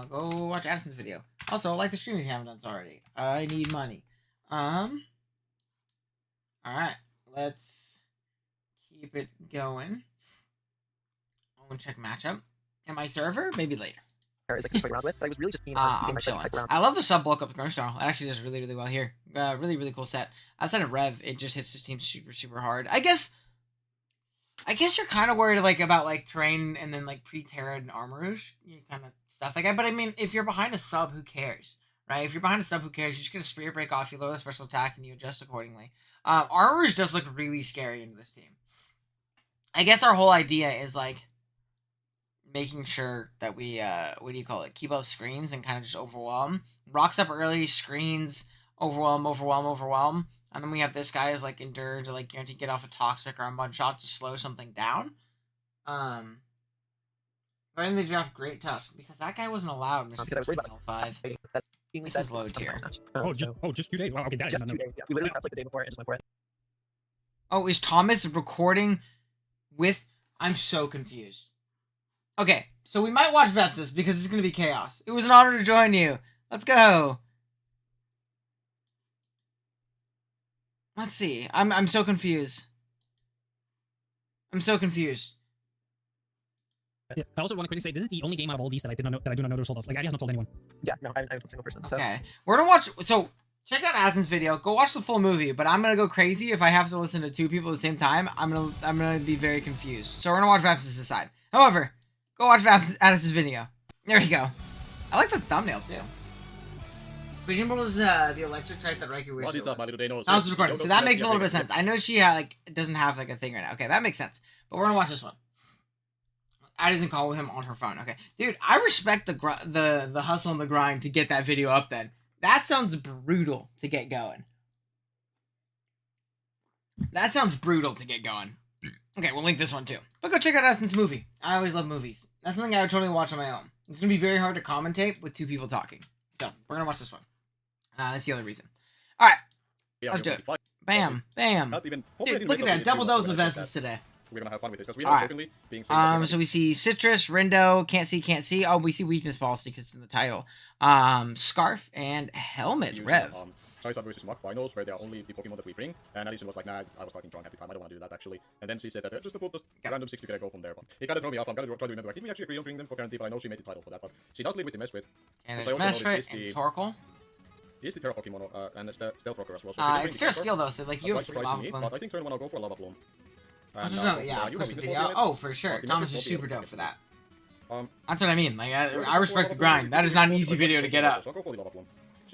Speaker 1: go watch Addison's video. Also, like the stream if you haven't done so already. I need money. All right, let's keep it going. I'm gonna check matchup. And my server? Maybe later.
Speaker 5: Is like play around with. I was really just keen on keeping
Speaker 1: I'm
Speaker 5: my
Speaker 1: chilling.
Speaker 5: type around.
Speaker 1: I love the sub bulk up Grimstar. It actually does really, really well here. Really, really cool set. Outside of Rev, it just hits this team super, super hard. I guess you're kind of worried like about like terrain and then like pre-Terra and Armarouge, kind of stuff like that. But I mean, if you're behind a sub, who cares, right? If you're behind a sub, who cares? You just get a Spirit Break off, you lower the special attack, and you adjust accordingly. Armarouge does look really scary into this team. I guess our whole idea is like making sure that we what do you call it? Keep up screens and kind of just overwhelm. Rocks up early, screens, overwhelm. And then we have this guy as like endure to like guarantee get off a toxic or a mud shot to slow something down. But then they draft Great Tusk because that guy wasn't allowed in
Speaker 5: Because I was worried about
Speaker 1: 5. This is low tier.
Speaker 3: Just 2 days. Wow, okay, that
Speaker 5: Just 2 days. Yeah, we literally prepped like the day before and just went for it.
Speaker 1: Oh, is Thomas recording with? I'm so confused. Okay, so we might watch Vepsis because it's gonna be chaos. It was an honor to join you. Let's go. Let's see. I'm so confused. I'm so confused.
Speaker 3: Yeah. I also want to quickly say this is the only game out of all these that I do not know the result of. Like, Addy has not told anyone.
Speaker 5: Yeah, no, I'm a single person. So.
Speaker 1: Okay, we're gonna watch. So check out Asin's video. Go watch the full movie. But I'm gonna go crazy if I have to listen to 2 people at the same time. I'm gonna be very confused. So we're gonna watch Vepsis' side. However, go watch Addison's video. There we go. I like the thumbnail too. Queen was the electric type that Raikou wished it was. I was recording, so that makes a little bit of sense. I know she doesn't have like a thing right now. Okay, that makes sense. But we're gonna watch this one. I didn't call with him on her phone. Okay, dude, I respect the hustle and the grind to get that video up. Then that sounds brutal to get going. That sounds brutal to get going. Okay, we'll link this one too. But go check out Addison's movie. I always love movies. That's something I would totally watch on my own. It's gonna be very hard to commentate with 2 people talking. So we're gonna watch this one. That's the only reason. All right, let's do it. Bam, bam. Dude, look at that double dose of Vepsis today.
Speaker 4: We're gonna have fun with this because we are certainly being
Speaker 1: so we see Citrus, Rindo, can't see. Oh, we see Weakness Policy because it's in the title. Scarf and Helmet Rev.
Speaker 4: Charizard versus Mach finals where they are only the Pokemon that we bring, and Addison was like, nah, I was talking drunk at the time, I don't want to do that actually. And then she said that just to put the random 6 together, go from there. But it kind of threw me off. I'm gonna try to remember. Did we actually agree on bringing them for guarantee? But I know she made the title for that. But she does lead with the Mesprit.
Speaker 1: And there's Mesprit and Torkoal.
Speaker 4: He is the Terra Pokemon and the Stealth Rocker as well. So
Speaker 1: it's Terra Steel though, so like you have free Lava Plume.
Speaker 4: But I think turn 1 I'll go for a Lava Plume.
Speaker 1: Yeah, you have video. Oh, for sure. Thomas is super dope for that. That's what I mean. Like, I respect the grind. That is not an easy video to get up.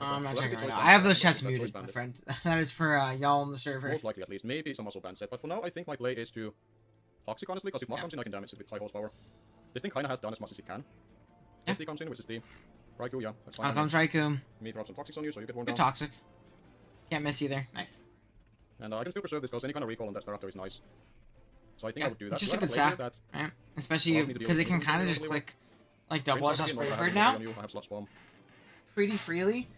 Speaker 1: I'm not
Speaker 4: So
Speaker 1: checking
Speaker 4: that'll
Speaker 1: right
Speaker 4: be
Speaker 1: now. I have
Speaker 4: choice
Speaker 1: those chats
Speaker 4: banded,
Speaker 1: muted,
Speaker 4: choice
Speaker 1: my
Speaker 4: banded.
Speaker 1: friend. That is for y'all on the server.
Speaker 4: Most likely, at least. Maybe some muscle band set. But for now, I think my play is to Toxic, honestly, because if Mark comes in, I can damage it with high horsepower. This thing kind of has done as much as it can. SD comes in, which is the Raikou, yeah, that's fine.
Speaker 1: Out comes Raikou.
Speaker 4: Me throw some Toxics on you, so you get worn
Speaker 1: You're
Speaker 4: down.
Speaker 1: toxic. Can't miss either. Nice.
Speaker 4: And I can still preserve this, because any kind of recall on that Staraptor is nice. So I think
Speaker 1: Yeah,
Speaker 4: I would do that.
Speaker 1: it's just
Speaker 4: Do
Speaker 1: a
Speaker 4: I
Speaker 1: good
Speaker 4: have a play
Speaker 1: sack.
Speaker 4: here that
Speaker 1: Right? Especially
Speaker 4: allows me to deal
Speaker 1: because it
Speaker 4: with
Speaker 1: can
Speaker 4: the
Speaker 1: kind of
Speaker 4: really
Speaker 1: just
Speaker 4: well?
Speaker 1: click like double
Speaker 4: Brings
Speaker 1: edge
Speaker 4: up again,
Speaker 1: Spray
Speaker 4: I have
Speaker 1: Bird
Speaker 4: no
Speaker 1: now
Speaker 4: on you, I have Slot Swarm.
Speaker 1: pretty freely.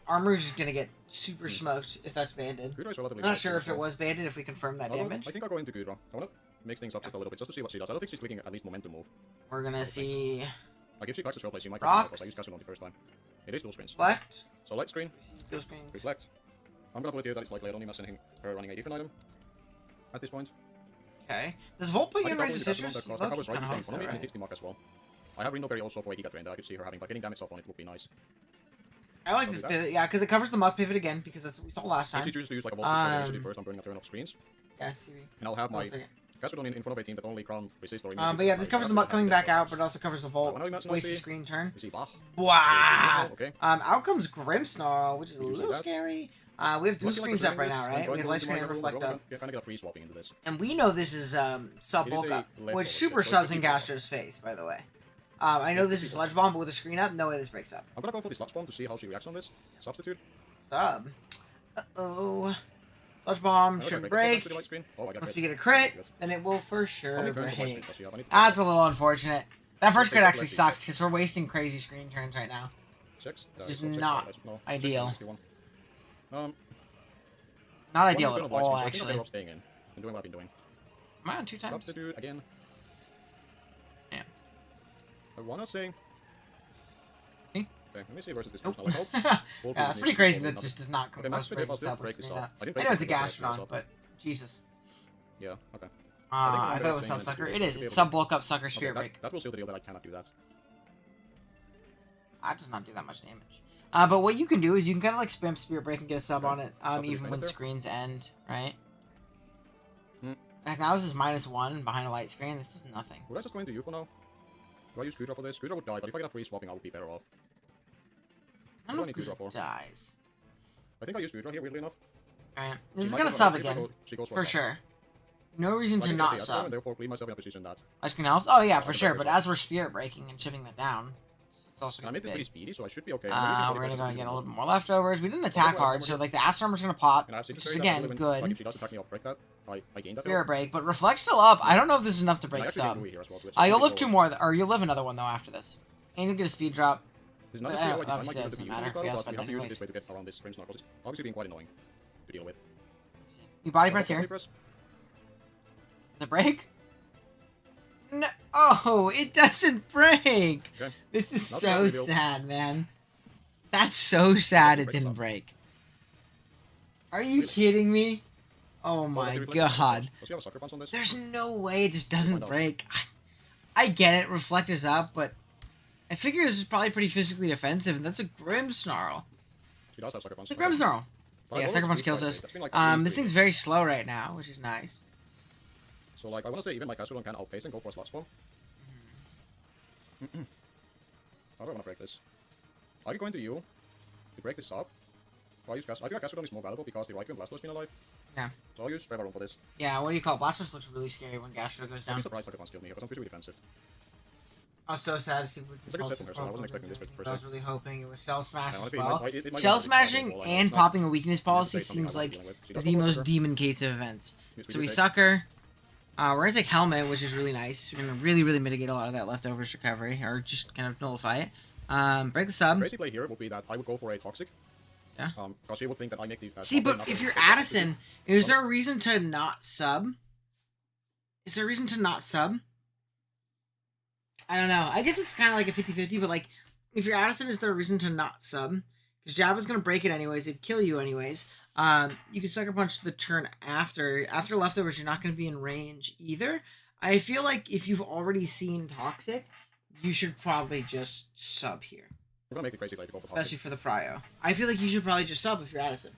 Speaker 1: Armor's just gonna get super smoked if that's banded.
Speaker 4: Gudra is relatively
Speaker 1: I'm not
Speaker 4: light
Speaker 1: sure
Speaker 4: here
Speaker 1: if
Speaker 4: as
Speaker 1: it
Speaker 4: well.
Speaker 1: was banded if we confirm that
Speaker 4: Although,
Speaker 1: damage.
Speaker 4: I think I'll go into Gudra. I want to mix things up just a little bit, just to see what she does. I don't think she's clicking at least momentum move.
Speaker 1: We're gonna see
Speaker 4: Like if she clicks a play, she might
Speaker 1: Rocks.
Speaker 4: but I used Castle on the first time. It is dual screens.
Speaker 1: reflect.
Speaker 4: So light screen,
Speaker 1: Dual screens.
Speaker 4: reflect. I'm gonna put it here that it's likely I don't need much anything her running a different item at this point.
Speaker 1: Okay. Does Volt put
Speaker 4: I
Speaker 1: you in
Speaker 4: think I'll
Speaker 1: range
Speaker 4: go
Speaker 1: of
Speaker 4: into Castle
Speaker 1: citrus?
Speaker 4: because the covers right
Speaker 1: Kinda
Speaker 4: staying in
Speaker 1: hopes
Speaker 4: front of me
Speaker 1: so,
Speaker 4: and it
Speaker 1: right?
Speaker 4: hits the mark as well. I have Reno Berry also for a Giga Drain that I could see her having, but getting damage off on it would be nice.
Speaker 1: I like
Speaker 4: I'll
Speaker 1: this
Speaker 4: do that.
Speaker 1: pivot, yeah, because it covers the muck pivot again, because that's what we saw last
Speaker 4: If
Speaker 1: time.
Speaker 4: she chooses to use like a Vulture Spell
Speaker 1: Um,
Speaker 4: first, I'm burning a turn of screens.
Speaker 1: Yeah, see.
Speaker 4: And I'll have my
Speaker 1: One second.
Speaker 4: Gastrodon in front of a team that only Crown resist or
Speaker 1: But yeah, this covers the muck coming back out, but it also covers the Volt.
Speaker 4: When I imagine I
Speaker 1: Waste the
Speaker 4: see-
Speaker 1: screen turn.
Speaker 4: You see, blah.
Speaker 1: Wow.
Speaker 4: Okay.
Speaker 1: Out comes Grimmsnarl, which is a
Speaker 4: You see
Speaker 1: little
Speaker 4: that?
Speaker 1: scary. We have dual screens up right now, right? We have light screen and reflect up.
Speaker 4: Yeah, kind of get a free swapping into this.
Speaker 1: And we know this is sub
Speaker 4: It is
Speaker 1: bulk
Speaker 4: a
Speaker 1: up,
Speaker 4: leftover
Speaker 1: which
Speaker 4: set,
Speaker 1: super
Speaker 4: so it
Speaker 1: subs
Speaker 4: could
Speaker 1: in
Speaker 4: be better.
Speaker 1: Gastro's face, by the way. I know this is Sludge Bomb, but with a screen up, no way this breaks up.
Speaker 4: I'm gonna go for the Sludge Bomb to see how she reacts on this. Substitute.
Speaker 1: Sub. Uh-oh. Sludge Bomb
Speaker 4: Okay,
Speaker 1: shouldn't
Speaker 4: break.
Speaker 1: break.
Speaker 4: The light screen. Oh, I got
Speaker 1: Unless
Speaker 4: crit.
Speaker 1: we get a crit,
Speaker 4: Good.
Speaker 1: then it will for
Speaker 4: How
Speaker 1: sure
Speaker 4: many turns of light
Speaker 1: break.
Speaker 4: screen does she have? I need to
Speaker 1: That's a little unfortunate. That first
Speaker 4: Okay,
Speaker 1: crit
Speaker 4: so
Speaker 1: actually
Speaker 4: let's see.
Speaker 1: sucks, because we're wasting crazy screen turns right now.
Speaker 4: Checks.
Speaker 1: Which is
Speaker 4: So check
Speaker 1: not
Speaker 4: that. No,
Speaker 1: ideal.
Speaker 4: 61.
Speaker 1: Not
Speaker 4: one
Speaker 1: ideal
Speaker 4: turn
Speaker 1: at
Speaker 4: of light
Speaker 1: all,
Speaker 4: screen, so I think I'm
Speaker 1: actually.
Speaker 4: better off staying in and doing what I've been doing.
Speaker 1: Am I on 2 times?
Speaker 4: Substitute again.
Speaker 1: Yeah.
Speaker 4: I wanna say.
Speaker 1: See?
Speaker 4: Okay, let me see versus this
Speaker 1: Nope.
Speaker 4: person. I hope.
Speaker 1: Yeah,
Speaker 4: Wolf
Speaker 1: that's
Speaker 4: needs
Speaker 1: pretty
Speaker 4: to
Speaker 1: crazy
Speaker 4: be
Speaker 1: that
Speaker 4: another-
Speaker 1: just does not come
Speaker 4: Okay,
Speaker 1: close
Speaker 4: max
Speaker 1: to
Speaker 4: break,
Speaker 1: breaking
Speaker 4: I'll still
Speaker 1: sub with
Speaker 4: break this
Speaker 1: screen
Speaker 4: up.
Speaker 1: up.
Speaker 4: I didn't
Speaker 1: I
Speaker 4: break
Speaker 1: know it's a
Speaker 4: this, but I break this
Speaker 1: Gastrodon,
Speaker 4: up.
Speaker 1: but Jesus.
Speaker 4: Yeah, okay.
Speaker 1: I thought it was
Speaker 4: saying
Speaker 1: sub sucker.
Speaker 4: it's
Speaker 1: It
Speaker 4: good
Speaker 1: is.
Speaker 4: to be
Speaker 1: It's
Speaker 4: able
Speaker 1: sub
Speaker 4: to-
Speaker 1: bulk up sucker
Speaker 4: Okay,
Speaker 1: spirit break.
Speaker 4: that will seal the deal that I cannot do that.
Speaker 1: That does not do that much damage. But what you can do is you can kind of like spam spirit break and get a sub
Speaker 4: Okay.
Speaker 1: on it,
Speaker 4: Sub to
Speaker 1: even
Speaker 4: defend
Speaker 1: when
Speaker 4: it there.
Speaker 1: screens end, right?
Speaker 4: Hmm.
Speaker 1: As now this is -1 behind a light screen. This is nothing.
Speaker 4: Would I just go into you for now? Do I use Gudra for this? Gudra would die, but if I get a free swapping, I would be better off.
Speaker 1: I don't know
Speaker 4: What
Speaker 1: if
Speaker 4: do I need Gudra
Speaker 1: Gudra
Speaker 4: for?
Speaker 1: dies.
Speaker 4: I think I use Gudra here, weirdly enough.
Speaker 1: Alright,
Speaker 4: She
Speaker 1: this is
Speaker 4: might
Speaker 1: gonna
Speaker 4: go for
Speaker 1: sub
Speaker 4: the Gudra,
Speaker 1: again,
Speaker 4: she goes
Speaker 1: for
Speaker 4: a sub.
Speaker 1: sure. No reason
Speaker 4: So I
Speaker 1: to
Speaker 4: can
Speaker 1: not
Speaker 4: get the Astro
Speaker 1: sub.
Speaker 4: and therefore leave myself in a position that.
Speaker 1: Light screen helps. Oh yeah,
Speaker 4: I
Speaker 1: for
Speaker 4: can
Speaker 1: sure.
Speaker 4: break
Speaker 1: But
Speaker 4: this up.
Speaker 1: as we're spirit breaking and chipping that down, it's also
Speaker 4: And I
Speaker 1: gonna
Speaker 4: made
Speaker 1: be
Speaker 4: this pretty
Speaker 1: big.
Speaker 4: speedy, so I should be okay.
Speaker 1: We're gonna go and get a little bit more leftovers. We didn't
Speaker 4: Well,
Speaker 1: attack
Speaker 4: that's
Speaker 1: hard,
Speaker 4: what
Speaker 1: so
Speaker 4: we're
Speaker 1: like the Astro Armor's gonna pop,
Speaker 4: And I have
Speaker 1: which
Speaker 4: Secret
Speaker 1: is
Speaker 4: Fairy, that
Speaker 1: again
Speaker 4: will even-
Speaker 1: good.
Speaker 4: Like if she does attack me, I'll break that. I gain that.
Speaker 1: Spirit break, but reflect still up. I don't know if this is enough to
Speaker 4: I
Speaker 1: break
Speaker 4: actually
Speaker 1: sub.
Speaker 4: didn't do it here as well, too. It's
Speaker 1: You'll
Speaker 4: pretty
Speaker 1: live
Speaker 4: slow.
Speaker 1: 2 more, or you'll live another one though after this. And you'll get a speed drop.
Speaker 4: It's not
Speaker 1: But,
Speaker 4: necessarily like I might
Speaker 1: obviously
Speaker 4: be able
Speaker 1: that
Speaker 4: to
Speaker 1: doesn't
Speaker 4: be using this
Speaker 1: matter.
Speaker 4: battle,
Speaker 1: We
Speaker 4: but
Speaker 1: also
Speaker 4: we have to use it
Speaker 1: anyways.
Speaker 4: this way to get around this Grimm's because it's obviously being quite annoying to deal with.
Speaker 1: You body press
Speaker 4: Body
Speaker 1: here.
Speaker 4: press.
Speaker 1: Does it break? No. Oh, it doesn't break.
Speaker 4: Okay.
Speaker 1: This is
Speaker 4: Not
Speaker 1: so
Speaker 4: bad reveal.
Speaker 1: sad, man. That's so sad it
Speaker 4: breaks
Speaker 1: didn't
Speaker 4: up.
Speaker 1: break. Are you kidding me? Oh
Speaker 4: Oh,
Speaker 1: my
Speaker 4: does he reflect this?
Speaker 1: god.
Speaker 4: Does he have a sucker punch on this?
Speaker 1: There's no way it just doesn't
Speaker 4: find out.
Speaker 1: break. I get it, reflect is up, but I figure this is probably pretty physically defensive, and that's a Grimmsnarl.
Speaker 4: She does have sucker punch.
Speaker 1: It's a Grimmsnarl. So
Speaker 4: But
Speaker 1: yeah,
Speaker 4: I
Speaker 1: Sucker
Speaker 4: always
Speaker 1: Punch
Speaker 4: do
Speaker 1: kills
Speaker 4: quite
Speaker 1: us.
Speaker 4: late. That's been, like, at least
Speaker 1: This
Speaker 4: 3
Speaker 1: thing's
Speaker 4: days.
Speaker 1: very slow right now, which is nice.
Speaker 4: So like I want to say even like Gastrodon can outpace and go for a slot spawn.
Speaker 1: Mm-hmm.
Speaker 4: How do I want to break this? I can go into you to break this up. I feel like Gastrodon is more valuable because the Raikou and Blastoise been alive.
Speaker 1: Yeah.
Speaker 4: So I'll use Revaron for this.
Speaker 1: Yeah, what do you call it? Blastoise looks really scary when Gastro goes
Speaker 4: I'd
Speaker 1: down.
Speaker 4: be surprised Sucker Punch killed me because I'm physically defensive.
Speaker 1: I was so sad to see what
Speaker 4: It's a good set from her, so I wasn't expecting this per
Speaker 1: I was
Speaker 4: se.
Speaker 1: really hoping it was Shell Smash as
Speaker 4: honestly,
Speaker 1: well.
Speaker 4: it might
Speaker 1: Shell
Speaker 4: be
Speaker 1: Smashing
Speaker 4: possible,
Speaker 1: and
Speaker 4: it's not-
Speaker 1: popping a weakness
Speaker 4: It's
Speaker 1: policy
Speaker 4: just something
Speaker 1: seems
Speaker 4: I'm not
Speaker 1: like
Speaker 4: dealing with. She does
Speaker 1: the
Speaker 4: have a
Speaker 1: most
Speaker 4: sucker.
Speaker 1: demon case of events.
Speaker 4: Use
Speaker 1: So we
Speaker 4: Reveal.
Speaker 1: Sucker. We're gonna take Helmet, which is really nice. We're gonna really mitigate a lot of that leftovers recovery, or just kind of nullify it. Break the sub.
Speaker 4: Crazy play here would be that I would go for a Toxic.
Speaker 1: Yeah.
Speaker 4: Because she would think that I make the.
Speaker 1: See,
Speaker 4: top lane
Speaker 1: but
Speaker 4: not
Speaker 1: if
Speaker 4: to
Speaker 1: you're
Speaker 4: take Toxic.
Speaker 1: Addison, is there a reason to not sub? Is there a reason to not sub? I don't know. I guess it's kind of like a 50-50, but like, if you're Addison, is there a reason to not sub? Because Jabba's gonna break it anyways. It'd kill you anyways. You can Sucker Punch the turn after. After leftovers, you're not gonna be in range either. I feel like if you've already seen Toxic, you should probably just sub here.
Speaker 4: I'm gonna make the crazy play to go for
Speaker 1: Especially
Speaker 4: Toxic.
Speaker 1: for the Prio. I feel like you should probably just sub if you're Addison.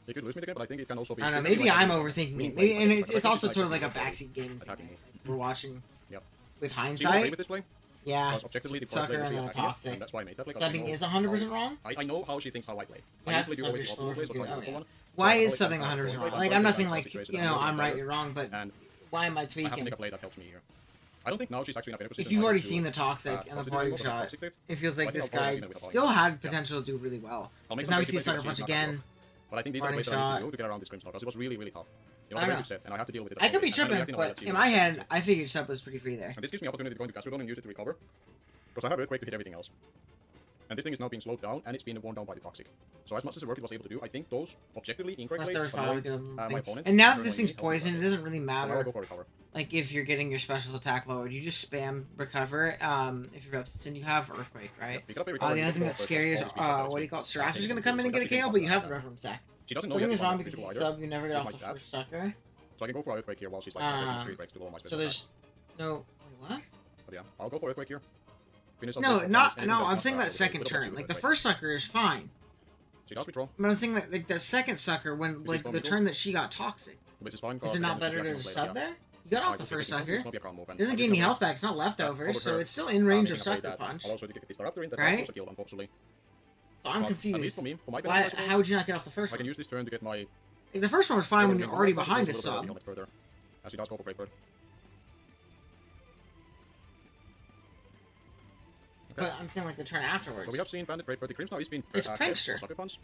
Speaker 4: You could lose me again, but I think it can also be.
Speaker 1: I don't know,
Speaker 4: it's
Speaker 1: maybe
Speaker 4: like
Speaker 1: I'm
Speaker 4: a
Speaker 1: overthinking
Speaker 4: win
Speaker 1: it.
Speaker 4: play,
Speaker 1: Maybe, and
Speaker 4: but I
Speaker 1: it's
Speaker 4: think
Speaker 1: also
Speaker 4: it's
Speaker 1: sort of like a
Speaker 4: like
Speaker 1: backseat gaming thing.
Speaker 4: attacking move.
Speaker 1: We're watching
Speaker 4: Yep.
Speaker 1: with
Speaker 4: Do you agree
Speaker 1: hindsight.
Speaker 4: with this play?
Speaker 1: Yeah.
Speaker 4: Because objectively, the
Speaker 1: Sucker
Speaker 4: play would be
Speaker 1: and the
Speaker 4: attacking it,
Speaker 1: toxic.
Speaker 4: and that's why I made that play.
Speaker 1: Subbing is 100% wrong?
Speaker 4: I know how she thinks how I play.
Speaker 1: You
Speaker 4: I
Speaker 1: have
Speaker 4: usually
Speaker 1: to
Speaker 4: do always
Speaker 1: sub
Speaker 4: the
Speaker 1: your
Speaker 4: optimal way, so
Speaker 1: sword
Speaker 4: try
Speaker 1: for
Speaker 4: to
Speaker 1: good.
Speaker 4: go for
Speaker 1: Oh,
Speaker 4: one.
Speaker 1: Why
Speaker 4: So
Speaker 1: is
Speaker 4: I
Speaker 1: subbing
Speaker 4: always
Speaker 1: 100%
Speaker 4: try
Speaker 1: wrong?
Speaker 4: to
Speaker 1: Like,
Speaker 4: play
Speaker 1: I'm not
Speaker 4: that
Speaker 1: saying,
Speaker 4: type
Speaker 1: like,
Speaker 4: of situation,
Speaker 1: I'm right,
Speaker 4: better,
Speaker 1: you're wrong, but
Speaker 4: and
Speaker 1: why am I
Speaker 4: I have to
Speaker 1: tweaking?
Speaker 4: make a play that helps me here. I don't think now she's actually in a better position.
Speaker 1: If you've
Speaker 4: either
Speaker 1: already
Speaker 4: to,
Speaker 1: seen the toxic and the
Speaker 4: substitute
Speaker 1: parting
Speaker 4: anymore, but
Speaker 1: shot,
Speaker 4: toxic fit.
Speaker 1: it feels
Speaker 4: So I
Speaker 1: like
Speaker 4: think
Speaker 1: this
Speaker 4: I'll probably
Speaker 1: guy
Speaker 4: win with a
Speaker 1: still
Speaker 4: point.
Speaker 1: had potential to do really well.
Speaker 4: I'll make
Speaker 1: Because now we
Speaker 4: some
Speaker 1: see
Speaker 4: crazy
Speaker 1: Sucker
Speaker 4: plays,
Speaker 1: Punch
Speaker 4: she's not that
Speaker 1: again.
Speaker 4: tough. But I think these are
Speaker 1: Parting
Speaker 4: plays that I need
Speaker 1: shot.
Speaker 4: to do to get around this Grim because it was really, really tough. It was
Speaker 1: I
Speaker 4: a very
Speaker 1: know.
Speaker 4: good set, and I had to deal with it.
Speaker 1: I could be
Speaker 4: I kinda
Speaker 1: tripping,
Speaker 4: reacted in a way
Speaker 1: but
Speaker 4: that she
Speaker 1: in
Speaker 4: didn't
Speaker 1: my
Speaker 4: react
Speaker 1: head,
Speaker 4: to.
Speaker 1: I figured sub was pretty free there.
Speaker 4: And this gives me opportunity to go into Gastrodon and use it to recover. Because I have Earthquake to hit everything else. And this thing is now being slowed down, and it's being worn down by the Toxic. So as much as the work it was able to do, I think those objectively incorrect plays annoyed my opponent.
Speaker 1: And now that
Speaker 4: Turn
Speaker 1: this
Speaker 4: on
Speaker 1: thing's
Speaker 4: me,
Speaker 1: poisoned, it doesn't really
Speaker 4: So now I
Speaker 1: matter.
Speaker 4: go for recover.
Speaker 1: Like, if you're getting your special attack lowered, you just spam recover. If you're upset, and you have Earthquake, right?
Speaker 4: Pick it up,
Speaker 1: The
Speaker 4: recover,
Speaker 1: only
Speaker 4: you
Speaker 1: thing
Speaker 4: go
Speaker 1: that's
Speaker 4: for
Speaker 1: scary is,
Speaker 4: first, always
Speaker 1: what do you call it?
Speaker 4: beats that.
Speaker 1: Seraptor's gonna come in and get a KO, but you have the Reverend Sack.
Speaker 4: She doesn't know
Speaker 1: Subbing
Speaker 4: yet
Speaker 1: is
Speaker 4: if I'm
Speaker 1: wrong
Speaker 4: going
Speaker 1: because
Speaker 4: to
Speaker 1: if you
Speaker 4: either.
Speaker 1: sub, you never get
Speaker 4: with
Speaker 1: off
Speaker 4: my
Speaker 1: the
Speaker 4: stab.
Speaker 1: first sucker.
Speaker 4: So I can go for Earthquake here while she's like pressing 3 breaks to below my
Speaker 1: So
Speaker 4: special
Speaker 1: there's
Speaker 4: attack.
Speaker 1: no... Wait, what?
Speaker 4: But yeah, I'll go for Earthquake here. Finish off
Speaker 1: No,
Speaker 4: this for
Speaker 1: not...
Speaker 4: anything
Speaker 1: No,
Speaker 4: that's
Speaker 1: I'm
Speaker 4: not
Speaker 1: saying
Speaker 4: bad,
Speaker 1: that
Speaker 4: it's a
Speaker 1: second
Speaker 4: bit of a
Speaker 1: turn.
Speaker 4: two
Speaker 1: Like, the
Speaker 4: Earthquake.
Speaker 1: first sucker is fine.
Speaker 4: She does withdraw,
Speaker 1: But I'm saying that, like, the second sucker, when,
Speaker 4: Is
Speaker 1: like,
Speaker 4: this one
Speaker 1: the
Speaker 4: legal?
Speaker 1: turn that she got toxic.
Speaker 4: which is fine.
Speaker 1: Is
Speaker 4: because
Speaker 1: it not
Speaker 4: again,
Speaker 1: better
Speaker 4: it's
Speaker 1: to
Speaker 4: just reacting
Speaker 1: sub
Speaker 4: play,
Speaker 1: there? You got
Speaker 4: yeah.
Speaker 1: off the first sucker.
Speaker 4: It's not be a crown move, and
Speaker 1: It doesn't
Speaker 4: obviously
Speaker 1: gain any
Speaker 4: I'll
Speaker 1: health back, it's not leftovers, so it's still in range of
Speaker 4: making a play
Speaker 1: Sucker
Speaker 4: that
Speaker 1: Punch.
Speaker 4: I'll also get this Disruptor in that
Speaker 1: Right?
Speaker 4: also killed, unfortunately.
Speaker 1: So I'm
Speaker 4: But at least
Speaker 1: confused.
Speaker 4: for me, for my
Speaker 1: Why,
Speaker 4: benefit,
Speaker 1: how would you not get off the first
Speaker 4: I can
Speaker 1: one?
Speaker 4: use this turn to get my...
Speaker 1: Like, the first one was fine when you're already behind a
Speaker 4: a
Speaker 1: sub.
Speaker 4: helmet further, as he does go for Great Bird.
Speaker 1: But I'm saying, like, the turn afterwards.
Speaker 4: So we have seen Bandit Great Bird. The Crimson now is being
Speaker 1: It's
Speaker 4: kept
Speaker 1: Prankster.
Speaker 4: for Sucker Punch.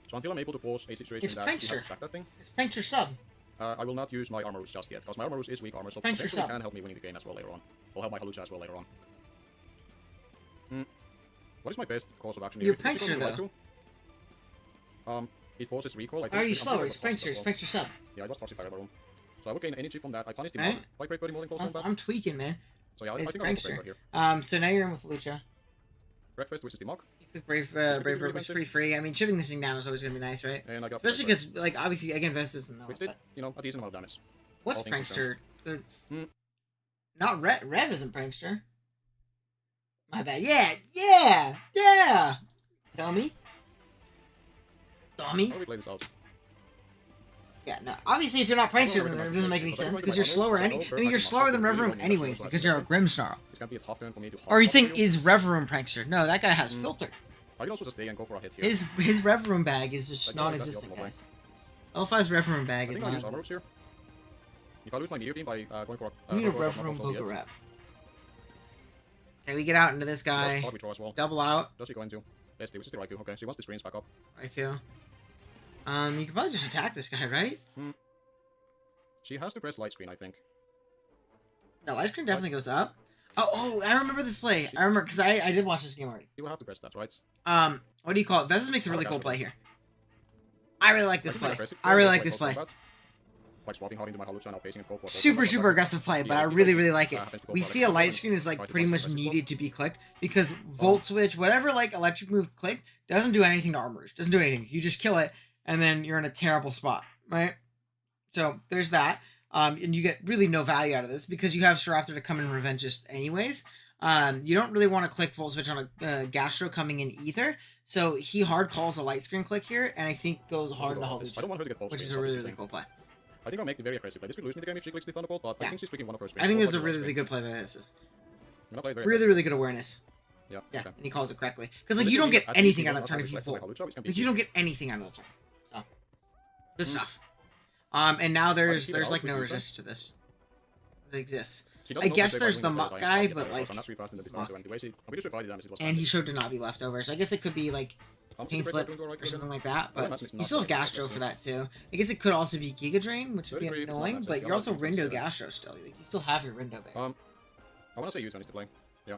Speaker 4: So until I'm able to force a situation
Speaker 1: It's
Speaker 4: that she has
Speaker 1: Prankster.
Speaker 4: to sack that thing,
Speaker 1: It's Prankster sub.
Speaker 4: I will not use my armor roots just yet, because my armor roots is weak armor, so
Speaker 1: Prankster
Speaker 4: potentially
Speaker 1: sub.
Speaker 4: can help me winning the game as well later on. Will help my Halucha as well later on. What is my best course of action here?
Speaker 1: You're
Speaker 4: If it's
Speaker 1: Prankster,
Speaker 4: going to, it forces recall. I think
Speaker 1: Are you
Speaker 4: I'm
Speaker 1: slower?
Speaker 4: sure
Speaker 1: It's
Speaker 4: it was
Speaker 1: Prankster. It's
Speaker 4: toxic
Speaker 1: Prankster sub.
Speaker 4: Yeah, I was toxic by Room. So I would gain energy from that. I punished him
Speaker 1: Right?
Speaker 4: by Great Bird more than close combat.
Speaker 1: I'm tweaking, man.
Speaker 4: So yeah, I
Speaker 1: It's
Speaker 4: think I'll go for Great
Speaker 1: Prankster.
Speaker 4: Bird here.
Speaker 1: So now you're in with Lucha.
Speaker 4: Breakfast, which is the mock.
Speaker 1: You click Brave
Speaker 4: pretty
Speaker 1: Bird, which is
Speaker 4: defensive.
Speaker 1: pretty free. I mean, chipping this thing down is always going to be nice, right?
Speaker 4: And I got
Speaker 1: Especially
Speaker 4: Great Bird,
Speaker 1: because, like, obviously, again, Vest doesn't know.
Speaker 4: which did,
Speaker 1: But
Speaker 4: you know, a decent amount of damage.
Speaker 1: what's
Speaker 4: all things
Speaker 1: Prankster?
Speaker 4: Hmm.
Speaker 1: Not Rev isn't Prankster. My bad. Yeah! Dummy.
Speaker 4: How do we play this out?
Speaker 1: Yeah, no. Obviously, if you're not Prankster, then it doesn't make any sense, because you're slower I mean, you're slower than Reverend anyways, because you're a Grimmsnarl.
Speaker 4: It's gonna be a tough turn for me to.
Speaker 1: Or are you saying, is Reverend Prankster? No, that guy has filter.
Speaker 4: I can also just stay and go for a hit here.
Speaker 1: His Reverend bag is just
Speaker 4: Like, no, that's the
Speaker 1: non-existent,
Speaker 4: optimal way.
Speaker 1: guys. L5's Reverend bag
Speaker 4: I
Speaker 1: is
Speaker 4: think I'll use armor roots
Speaker 1: non-existent.
Speaker 4: here. If I lose my meteor beam by going for a
Speaker 1: You need a
Speaker 4: going for
Speaker 1: Reverend
Speaker 4: knockouts, so be
Speaker 1: Poker
Speaker 4: it.
Speaker 1: Rep. Okay, we get out into this
Speaker 4: She does
Speaker 1: guy.
Speaker 4: thought we draw as well.
Speaker 1: Double out.
Speaker 4: Does she go into? Yes, which is the Raikou. Okay, she wants the screens back up.
Speaker 1: Raikou. You can probably just attack this guy, right?
Speaker 4: She has to press light screen, I think.
Speaker 1: The light screen definitely goes up. Oh, I remember this play. I remember, because I did watch this game already.
Speaker 4: You will have to press that, right?
Speaker 1: What do you call it? Vestas makes a really cool play here. I really like this
Speaker 4: I think
Speaker 1: play.
Speaker 4: aggressive
Speaker 1: I really
Speaker 4: play,
Speaker 1: like this
Speaker 4: close
Speaker 1: play.
Speaker 4: combat. Like swapping hard into my Halucha and outpacing it, go for a
Speaker 1: Super
Speaker 4: close combat.
Speaker 1: aggressive play, but I
Speaker 4: Yeah,
Speaker 1: really like it.
Speaker 4: happens to go
Speaker 1: We
Speaker 4: for
Speaker 1: see a
Speaker 4: electric
Speaker 1: light
Speaker 4: and
Speaker 1: screen is
Speaker 4: try
Speaker 1: like
Speaker 4: to
Speaker 1: pretty
Speaker 4: bounce
Speaker 1: much
Speaker 4: the message
Speaker 1: needed to be clicked because Volt Switch, whatever like electric move clicked, doesn't do anything to armors. Doesn't do anything. You just kill it, and then you're in a terrible spot, right? So there's that. And you get really no value out of this because you have Staraptor to come in and revenge just anyways. You don't really want to click Volt Switch on a Gastro coming in either. So he hard calls a light screen click here, and I think goes hard into
Speaker 4: I don't
Speaker 1: Halucha,
Speaker 4: want her to get both
Speaker 1: which is
Speaker 4: screens,
Speaker 1: a really,
Speaker 4: obviously.
Speaker 1: really cool play.
Speaker 4: I think I'll make the very aggressive play. This could lose me the game if she clicks the Thunderbolt, but
Speaker 1: Yeah.
Speaker 4: I think she's clicking one of her screens.
Speaker 1: I think this
Speaker 4: Most
Speaker 1: is a
Speaker 4: likely
Speaker 1: really,
Speaker 4: one
Speaker 1: really
Speaker 4: screen.
Speaker 1: good play by Vestas.
Speaker 4: I'm gonna play very
Speaker 1: Really,
Speaker 4: aggressive.
Speaker 1: really good awareness.
Speaker 4: Yeah,
Speaker 1: Yeah,
Speaker 4: okay.
Speaker 1: and he calls it correctly. Because,
Speaker 4: So
Speaker 1: like,
Speaker 4: this
Speaker 1: you
Speaker 4: will
Speaker 1: don't
Speaker 4: be
Speaker 1: get
Speaker 4: at
Speaker 1: anything
Speaker 4: least
Speaker 1: out of the turn if you
Speaker 4: reflect my
Speaker 1: Volt.
Speaker 4: Halucha, it's gonna be
Speaker 1: Like, you
Speaker 4: huge.
Speaker 1: don't get anything out of the turn. So, good stuff. And now there's
Speaker 4: keep it out
Speaker 1: like
Speaker 4: with
Speaker 1: no
Speaker 4: Lucha.
Speaker 1: resist to this. That exists.
Speaker 4: She doesn't
Speaker 1: I
Speaker 4: know
Speaker 1: guess
Speaker 4: if
Speaker 1: there's
Speaker 4: they
Speaker 1: the
Speaker 4: win
Speaker 1: muck
Speaker 4: this
Speaker 1: guy,
Speaker 4: game,
Speaker 1: but,
Speaker 4: so
Speaker 1: like,
Speaker 4: I'm not really fast in the
Speaker 1: it's
Speaker 4: distance,
Speaker 1: muck.
Speaker 4: and the way I'm pretty sure by the damage it was
Speaker 1: And he
Speaker 4: fast.
Speaker 1: showed to not be leftovers. I guess it could be like Pain Split or something like that,
Speaker 4: Well,
Speaker 1: but
Speaker 4: that's
Speaker 1: you
Speaker 4: not
Speaker 1: still have
Speaker 4: bad,
Speaker 1: Gastro
Speaker 4: that's
Speaker 1: for that too. I guess it could also be Giga Drain, which would be
Speaker 4: 33 if it's not
Speaker 1: annoying,
Speaker 4: max,
Speaker 1: but
Speaker 4: it's
Speaker 1: you're also
Speaker 4: got
Speaker 1: Rindo
Speaker 4: like
Speaker 1: Gastro still. Like, you still have your Rindo back.
Speaker 4: I want to say U-turn is the play. Yeah.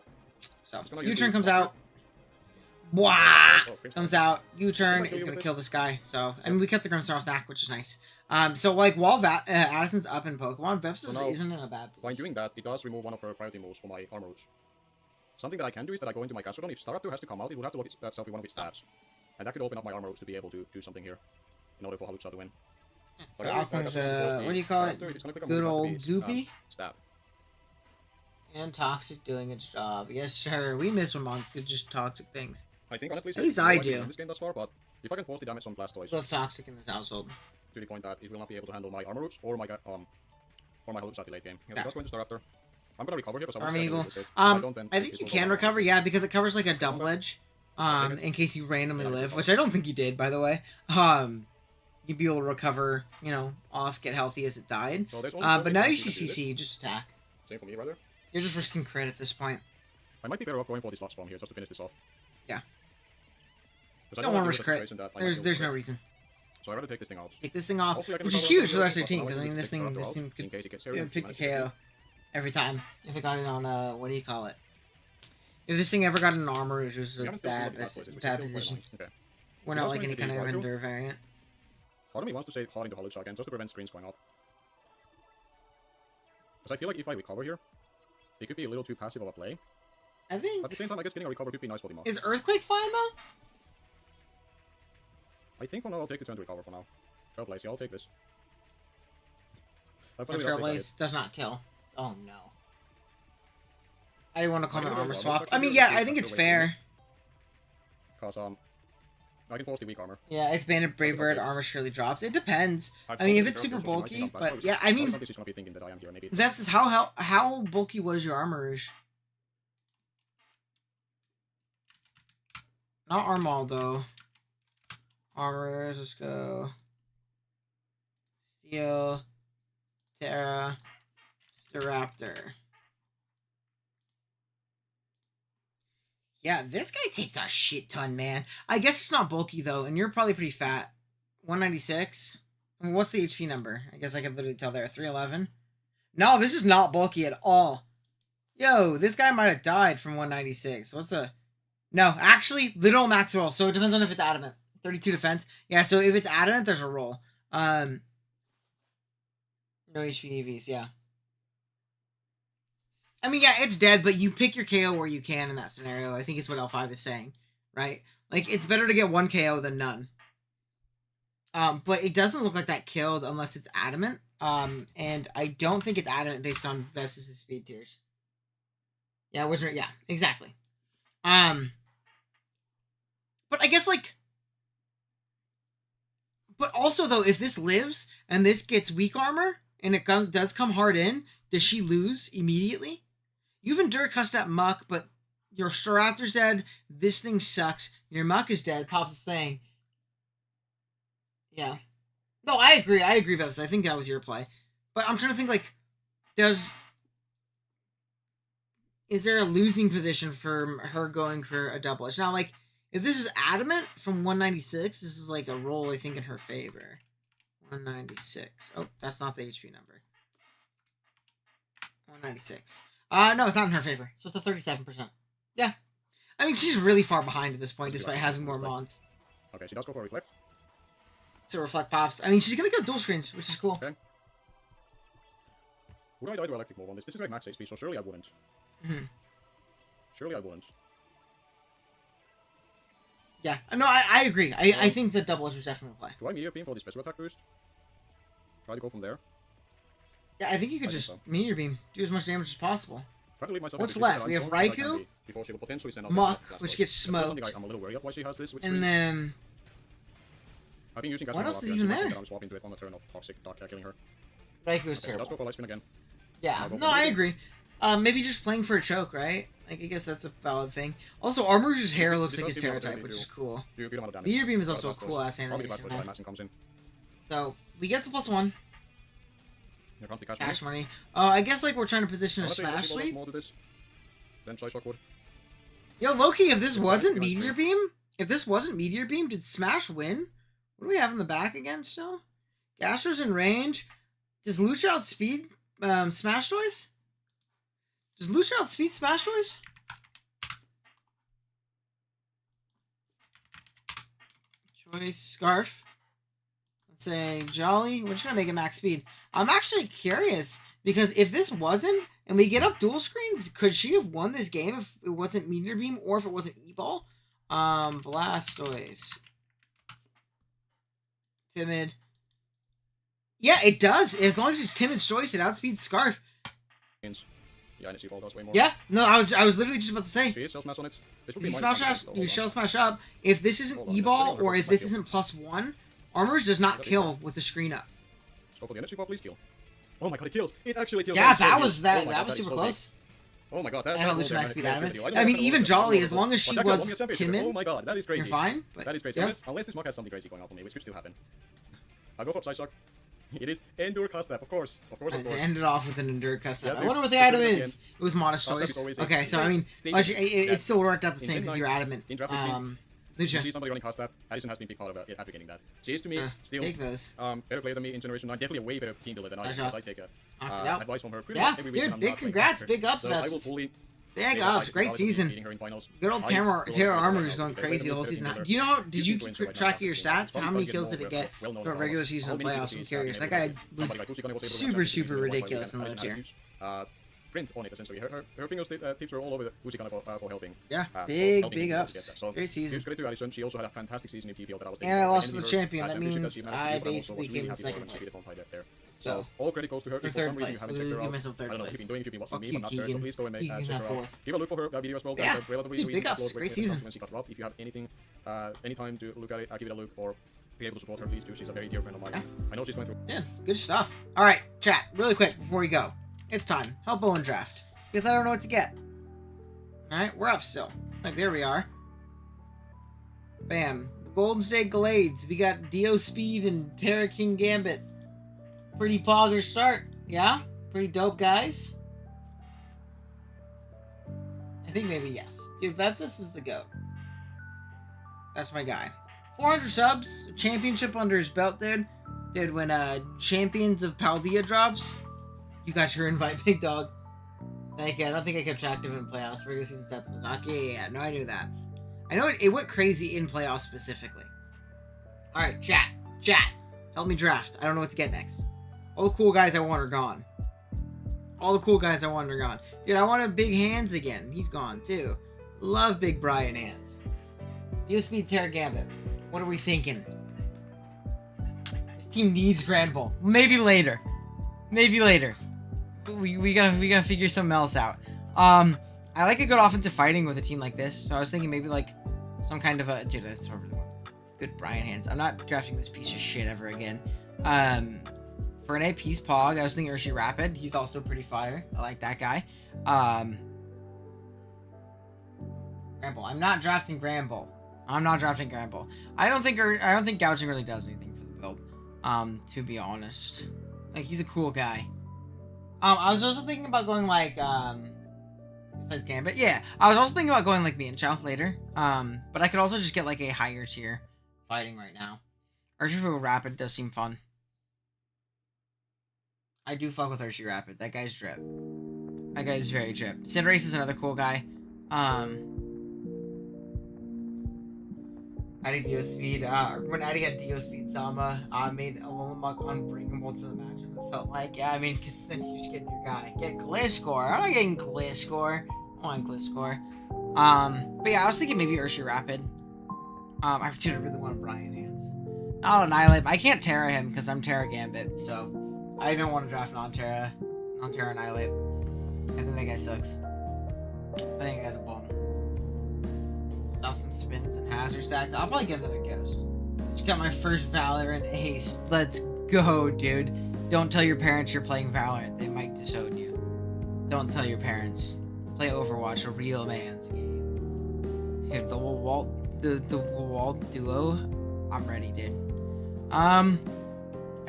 Speaker 1: So
Speaker 4: Just gonna use
Speaker 1: U-turn
Speaker 4: the-
Speaker 1: comes out. Wah!
Speaker 4: Oh, Crimson.
Speaker 1: Comes out. U-turn
Speaker 4: Like,
Speaker 1: is
Speaker 4: you
Speaker 1: gonna
Speaker 4: with
Speaker 1: kill this guy. So I mean, we kept the Grimmsnarl snack, which is nice. So like while Addison's up in Pokemon, Vespas
Speaker 4: So now-
Speaker 1: isn't in a bad
Speaker 4: By
Speaker 1: position.
Speaker 4: doing that, it does remove one of her priority moves for my armor roots. Something that I can do is that I go into my Gastrodon. If Staraptor has to come out, it will have to lock itself with one of its stabs. And that could open up my armor roots to be able to do something here. In order for Halucha to win.
Speaker 1: So out comes, what do you call it? Good old Goopy?
Speaker 4: Stab.
Speaker 1: And Toxic doing its job. Yes, sir. We miss when Mons could just toxic things.
Speaker 4: I think honestly,
Speaker 1: At least
Speaker 4: she's
Speaker 1: I
Speaker 4: quite good
Speaker 1: do.
Speaker 4: in this game thus far, but if I can force the damage on Blastoise
Speaker 1: Love Toxic in this household.
Speaker 4: to the point that it will not be able to handle my armor roots or my Halucha at the late game. Yeah,
Speaker 1: Yeah.
Speaker 4: Just going to Staraptor. I'm gonna recover here because I
Speaker 1: Arm
Speaker 4: want to
Speaker 1: Eagle.
Speaker 4: use it. If I don't, then
Speaker 1: I think
Speaker 4: it
Speaker 1: you
Speaker 4: will
Speaker 1: can
Speaker 4: go
Speaker 1: recover,
Speaker 4: down.
Speaker 1: yeah, because it covers like a double edge. In case you randomly
Speaker 4: Yeah,
Speaker 1: live,
Speaker 4: I
Speaker 1: which I don't think you did, by the way. You'd be able to recover, you know, off, get healthy as it died.
Speaker 4: So there's only so
Speaker 1: But
Speaker 4: many
Speaker 1: now
Speaker 4: times
Speaker 1: you
Speaker 4: can do this.
Speaker 1: CC, you just attack.
Speaker 4: Same for me, rather.
Speaker 1: You're just risking crit at this point.
Speaker 4: I might be better off going for this last spawn here just to finish this off.
Speaker 1: Yeah.
Speaker 4: Because I
Speaker 1: Don't
Speaker 4: don't
Speaker 1: want
Speaker 4: want
Speaker 1: to
Speaker 4: to
Speaker 1: risk crit. There's no reason.
Speaker 4: So I'd rather take this thing out.
Speaker 1: Take this thing off,
Speaker 4: Hopefully I can
Speaker 1: which is
Speaker 4: recover
Speaker 1: huge for the
Speaker 4: after
Speaker 1: rest of your
Speaker 4: this,
Speaker 1: team,
Speaker 4: but
Speaker 1: because I mean,
Speaker 4: otherwise
Speaker 1: this thing
Speaker 4: it's
Speaker 1: could
Speaker 4: in case it gets serious,
Speaker 1: pick the
Speaker 4: manage to do
Speaker 1: KO every time if it got it on what do you call it? If this thing ever got an armor, which was
Speaker 4: We
Speaker 1: a
Speaker 4: haven't still seen
Speaker 1: bad,
Speaker 4: what the last place is, which is
Speaker 1: bad
Speaker 4: still quite
Speaker 1: position.
Speaker 4: annoying. Okay.
Speaker 1: We're
Speaker 4: So
Speaker 1: not
Speaker 4: that's
Speaker 1: like
Speaker 4: going
Speaker 1: any
Speaker 4: to
Speaker 1: kind
Speaker 4: be
Speaker 1: of
Speaker 4: right through.
Speaker 1: Endure variant.
Speaker 4: Part of me wants to say hard into Hollow again, just to prevent screens going up. Because I feel like if I recover here, it could be a little too passive of a play.
Speaker 1: I think.
Speaker 4: At the same time, I guess getting a recover could be nice for the mock.
Speaker 1: Is Earthquake fine though?
Speaker 4: I think for now I'll take the turn to recover for now. Trailblaze, yeah, I'll take this.
Speaker 1: No, Trailblaze does not kill. Oh no. I didn't want to call
Speaker 4: I
Speaker 1: my
Speaker 4: don't
Speaker 1: armor
Speaker 4: know,
Speaker 1: swap.
Speaker 4: that's
Speaker 1: I
Speaker 4: actually
Speaker 1: mean,
Speaker 4: really
Speaker 1: yeah, I
Speaker 4: good
Speaker 1: think it's
Speaker 4: actual way
Speaker 1: fair.
Speaker 4: Because, I can force the weak armor.
Speaker 1: Yeah, it's Bandit Brave Bird, armor surely drops. It depends. I mean, if it's super bulky, but yeah, I mean,
Speaker 4: She's gonna be thinking that I am here, maybe.
Speaker 1: Veps is how bulky was your armor? Not Armaldo. Armors, let's go. Steel, Terra, Staraptor. Yeah, this guy takes a shit ton, man. I guess it's not bulky, though, and you're probably pretty fat. 196? I mean, what's the HP number? I guess I could literally tell there. 311? No, this is not bulky at all. Yo, this guy might have died from 196. What's a... No, actually, literal max roll. So it depends on if it's adamant. 32 defense. Yeah, so if it's adamant, there's a roll. No HP EVs, yeah. I mean, yeah, it's dead, but you pick your KO where you can in that scenario. I think is what L5 is saying, right? Like, it's better to get one KO than none. But it doesn't look like that killed unless it's adamant. And I don't think it's adamant based on Veps' speed tiers. Yeah, Wizard, yeah, exactly. But I guess, like... But also, though, if this lives, and this gets weak armor, and it does come hard in, does she lose immediately? You've endured cussed at Muck, but your Staraptor's dead, this thing sucks, your Muck is dead, Pops is saying. Yeah. No, I agree, Veps, I think that was your play. But I'm trying to think, like, is there a losing position for her going for a double edge? Now, like, if this is adamant from 196, this is like a roll, I think, in her favor. 196. Oh, that's not the HP number. 196. No, it's not in her favor. So it's a 37%. Yeah. I mean, she's really far behind at this point, despite having more mons.
Speaker 4: Okay, she does go for a reflect.
Speaker 1: To reflect pops. I mean, she's gonna go dual screens, which is cool.
Speaker 4: Okay. Would I die to electric move on this? This is like max HP, so surely I wouldn't.
Speaker 1: Mm-hmm.
Speaker 4: Surely I wouldn't.
Speaker 1: Yeah, no, I agree. I think the double edge was definitely a play.
Speaker 4: Do I meteor beam for the special attack boost? Try to go from there.
Speaker 1: Yeah, I think you could just meteor beam, do as much damage as possible. What's left? We have Raikou, Muck, which gets smoked,
Speaker 4: I'm a little worried of why she has this.
Speaker 1: and then
Speaker 4: I've been using
Speaker 1: what else is even there?
Speaker 4: I'm swapping to it on the turn of Toxic Dark killing her.
Speaker 1: Raikou is
Speaker 4: Okay, so
Speaker 1: terrible.
Speaker 4: let's go for light spin again.
Speaker 1: Yeah, no, I agree. Maybe just playing for a choke, right? Like, I guess that's a valid thing. Also, Armor's hair looks like his Terra type, which is cool. Meteor Beam is also a cool ass animation. So, we get to +1. Cash money. I guess, like, we're trying to position a Smash Sweep.
Speaker 4: Then try Shockwood.
Speaker 1: Yo, Loki, if this wasn't Meteor Beam, did Smash win? What do we have in the back again still? Gastro's in range. Does Lucha outspeed Smash Toys? Does Lucha outspeed Smash Toys? Choice Scarf. Let's say Jolly. We're just gonna make it max speed. I'm actually curious because if this wasn't, and we get up dual screens, could she have won this game if it wasn't Meteor Beam or if it wasn't E-Ball? Blastoise. Timid. Yeah, it does. As long as it's Timid's choice, it outspeeds Scarf.
Speaker 4: Yeah, and E-Ball does way more.
Speaker 1: Yeah, no, I was literally just about to say.
Speaker 4: She is Shell Smash on it. This would
Speaker 1: You
Speaker 4: be
Speaker 1: Shell Smash up. If this isn't E-Ball or if this isn't +1, Armors does not kill with the screen up.
Speaker 4: Let's go for the energy ball, please kill. Oh my god, it kills. It actually kills.
Speaker 1: Yeah,
Speaker 4: that
Speaker 1: was
Speaker 4: that
Speaker 1: super
Speaker 4: so
Speaker 1: close.
Speaker 4: Oh my god, that
Speaker 1: And a
Speaker 4: roll
Speaker 1: Lucian
Speaker 4: there
Speaker 1: high speed
Speaker 4: managed
Speaker 1: out of
Speaker 4: to
Speaker 1: it.
Speaker 4: kill
Speaker 1: I mean,
Speaker 4: don't
Speaker 1: even
Speaker 4: know
Speaker 1: Jolly,
Speaker 4: what
Speaker 1: as long as
Speaker 4: but
Speaker 1: she
Speaker 4: that guy won
Speaker 1: was
Speaker 4: me a championship.
Speaker 1: timid,
Speaker 4: Oh my god, that is crazy.
Speaker 1: you're fine. But,
Speaker 4: That is crazy.
Speaker 1: yeah.
Speaker 4: Unless this mock has something crazy going on for me, which could still happen. I'll go for side shock. It is endure cast step, of course. Of course.
Speaker 1: It ended off with an endure custom.
Speaker 4: Yeah,
Speaker 1: I wonder what the
Speaker 4: it's
Speaker 1: item
Speaker 4: really good
Speaker 1: is. It was modest
Speaker 4: Cast
Speaker 1: choice.
Speaker 4: step is always
Speaker 1: Okay, so I mean, it still worked out the same because you're adamant.
Speaker 4: In draft, we've seen- You
Speaker 1: Lucia,
Speaker 4: see somebody running cast step. Addison has been a big part of advocating that. Jace to me, still
Speaker 1: take those.
Speaker 4: better player than me in Generation 9. Definitely a way better team builder than I am.
Speaker 1: Nice job.
Speaker 4: I take
Speaker 1: Knocked it out.
Speaker 4: advice from her. Pretty
Speaker 1: Yeah,
Speaker 4: much every week when
Speaker 1: dude,
Speaker 4: I'm
Speaker 1: big
Speaker 4: not playing
Speaker 1: congrats,
Speaker 4: her.
Speaker 1: big ups,
Speaker 4: So I will
Speaker 1: Veps.
Speaker 4: fully
Speaker 1: Big ups, great season. Good old Terra Armor is going crazy the whole season. Do you know? Did you keep track of your stats? How many kills did it get for a regular season and playoffs? I'm curious. That guy was super ridiculous in low tier.
Speaker 4: Print on it essentially. Her fingers tips are all over the Uzi for helping.
Speaker 1: Yeah,
Speaker 4: helping
Speaker 1: big
Speaker 4: people
Speaker 1: ups.
Speaker 4: get there. So,
Speaker 1: Great season.
Speaker 4: huge credit to Addison. She also had a fantastic season in PPL that I was
Speaker 1: And I
Speaker 4: thinking
Speaker 1: lost
Speaker 4: of.
Speaker 1: to the
Speaker 4: Her
Speaker 1: champion.
Speaker 4: as
Speaker 1: That
Speaker 4: ambitious
Speaker 1: means
Speaker 4: as she managed to
Speaker 1: I
Speaker 4: be, but also was
Speaker 1: basically
Speaker 4: really
Speaker 1: came
Speaker 4: happy for
Speaker 1: second
Speaker 4: her when she
Speaker 1: place.
Speaker 4: did it on high depth there.
Speaker 1: So,
Speaker 4: So all credit goes to her.
Speaker 1: Or
Speaker 4: If for
Speaker 1: third
Speaker 4: some reason you
Speaker 1: place.
Speaker 4: haven't
Speaker 1: We'll
Speaker 4: checked her
Speaker 1: give
Speaker 4: out,
Speaker 1: myself third
Speaker 4: I don't know what
Speaker 1: place.
Speaker 4: you've been doing if you've been watching
Speaker 1: Fuck
Speaker 4: me,
Speaker 1: you,
Speaker 4: but not her. So
Speaker 1: Keegan.
Speaker 4: please go and
Speaker 1: Keegan
Speaker 4: check
Speaker 1: got
Speaker 4: her out.
Speaker 1: fourth.
Speaker 4: Give a look for her video as well.
Speaker 1: Yeah.
Speaker 4: That's a relatively
Speaker 1: Dude,
Speaker 4: recent
Speaker 1: big ups.
Speaker 4: upload
Speaker 1: Great
Speaker 4: when
Speaker 1: season.
Speaker 4: she got dropped. If you have any time to look at it, give it a look or be able to support her, please do. She's a very dear friend of mine.
Speaker 1: Yeah.
Speaker 4: I know she's going through.
Speaker 1: Yeah, good stuff. All right, chat, really quick before we go. It's time. Help Owen draft. Because I don't know what to get. All right, we're up still. Like, there we are. Bam. The Golden State Glades. We got Dio Speed and Terra King Gambit. Pretty pogger start. Yeah? Pretty dope, guys. I think maybe yes. Dude, Vepsis is the GOAT. That's my guy. 400 subs. Championship under his belt, dude. Dude, when Champions of Paldea drops, you got your invite, big dog. Thank you. I don't think I kept track of it in playoffs. Regular season stats. Yeah. No, I knew that. I know it went crazy in playoffs specifically. Alright, chat. Help me draft. I don't know what to get next. All the cool guys I want are gone. Dude, I want a Big Hands again. He's gone, too. Love Big Brian Hands. USB Terra Gambit. What are we thinking? This team needs Grand Bowl. Maybe later. We gotta figure something else out. I like a good offensive fighting with a team like this. So I was thinking maybe like some kind of a dude. That's what I really want. Good Brian Hands. I'm not drafting this piece of shit ever again. For an AP's Pog, I was thinking Urshi Rapid. He's also pretty fire. I like that guy. Gramble. I'm not drafting Gramble. I don't think gouging really does anything for the build. To be honest, like he's a cool guy. I was also thinking about going like besides Gambit, yeah. I was also thinking about going like me and Chow later. But I could also just get like a higher tier fighting right now. Urshifu Rapid does seem fun. I do fuck with Urshi Rapid. That guy's drip. That guy is very drip. Cinderace is another cool guy. Adding Dio Speed, when Addy had Dio Speed Sama, made Alolamuk unbringable to the matchup. It felt like, yeah, I mean, because then you just get your guy. Get Gliscor. I'm not getting Gliscor. I want Gliscor. But yeah, I was thinking maybe Urshi Rapid. I really want Brian Hands. I'll Annihilate. I can't Terra him because I'm Terra Gambit, so I don't want to draft non-Terra Annihilate. I think that guy sucks. I think that guy's a bum. Stop some spins and hazard stacked. I'll probably get another Ghost. Just got my first Valorant ace. Let's go, dude. Don't tell your parents you're playing Valorant. They might disown you. Don't tell your parents. Play Overwatch, a real man's game. Dude, the Walt duo. I'm ready, dude. God,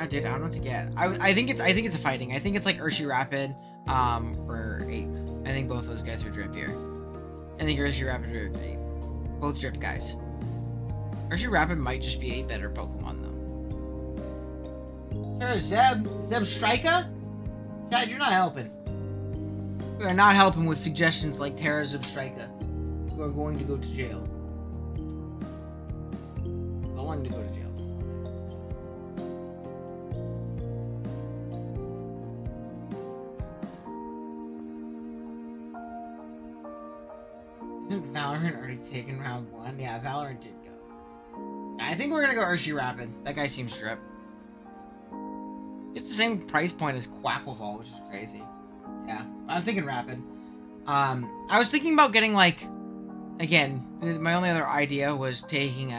Speaker 1: dude, I don't know what to get. I think it's a fighting. I think it's like Urshi Rapid, or Ape. I think both those guys are drip here. I think Urshi Rapid or Ape. Both drip guys. Urshi Rapid might just be a better Pokemon though. There's Zeb Striker? Chad, you're not helping. We are not helping with suggestions like Terra Zeb Striker. You are going to go to jail. Going to go to jail. Isn't Valorant already taken round 1? Yeah, Valorant did go. I think we're gonna go Urshi Rapid. That guy seems drip. It's the same price point as Quackleval, which is crazy. Yeah, I'm thinking Rapid. I was thinking about getting like, again, my only other idea was taking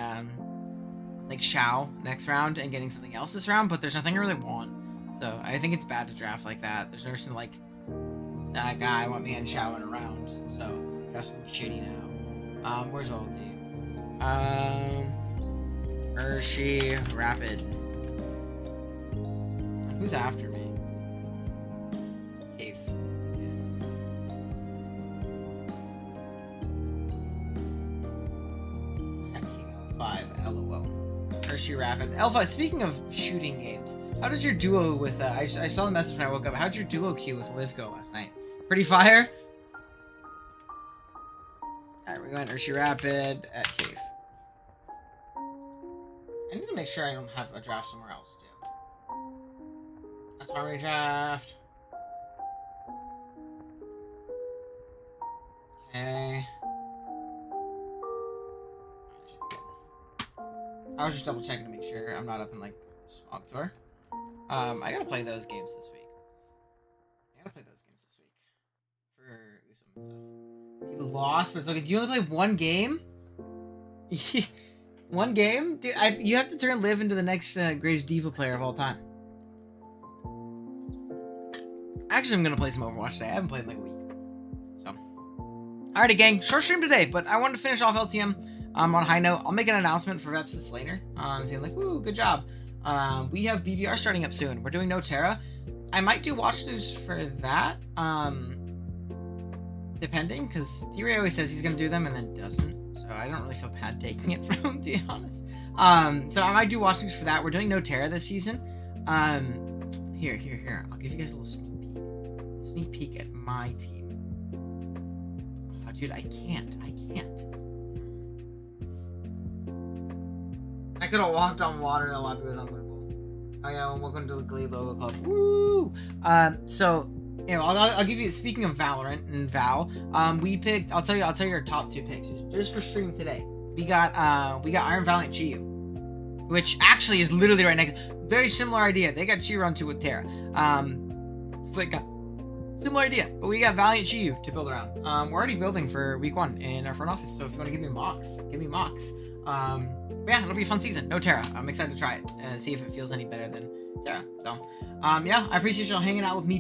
Speaker 1: like Xiao next round and getting something else this round, but there's nothing I really want. So I think it's bad to draft like that. There's no reason to, like, that guy, I want me and showering around. So, drafting shitty now. Where's ulti? Hershey, Rapid. Who's after me? Cave. King L5, LOL. Hershey, Rapid. L5, speaking of shooting games, how did your duo with, I saw the message when I woke up. How did your duo queue with Liv go last night? Pretty fire? Alright, we went Hershey, Rapid at Cave. I need to make sure I don't have a draft somewhere else, too. That's why we draft. Okay. I was just double checking to make sure I'm not up in, like, Smog Tour. I gotta play those games this week. For Usum and stuff. You lost, but it's okay. Do you only play one game? One game? Dude, you have to turn Liv into the next greatest diva player of all time. Actually, I'm gonna play some Overwatch today. I haven't played in like a week. So. Alrighty, gang. Short stream today, but I wanted to finish off LTM on a high note. I'll make an announcement for Veps later. Saying like, woo, good job. We have BBR starting up soon. We're doing No Terra. I might do Watchthroughs for that. Depending, because D-Ray always says he's gonna do them and then doesn't. So I don't really feel bad taking it from him, to be honest. So I might do Watchthroughs for that. We're doing No Terra this season. Here. I'll give you guys a little sneak peek at my team. Oh, dude, I can't. I could have walked on water in a lot because I'm gonna bowl. Oh yeah, well, welcome to the Glee Logo Club. Woo! So, you know, I'll give you. Speaking of Valorant and Val, we picked. I'll tell you our top 2 picks just for stream today. We got Iron Valiant Chiyu, which actually is literally right next. Very similar idea. They got Chiyu on 2 with Terra. It's like a similar idea, but we got Valiant Chiyu to build around. We're already building for week 1 in our front office. So if you want to give me mocks, give me mocks. Yeah, it'll be a fun season. No Terra. I'm excited to try it. See if it feels any better than Terra. So, yeah, I appreciate y'all hanging out with me.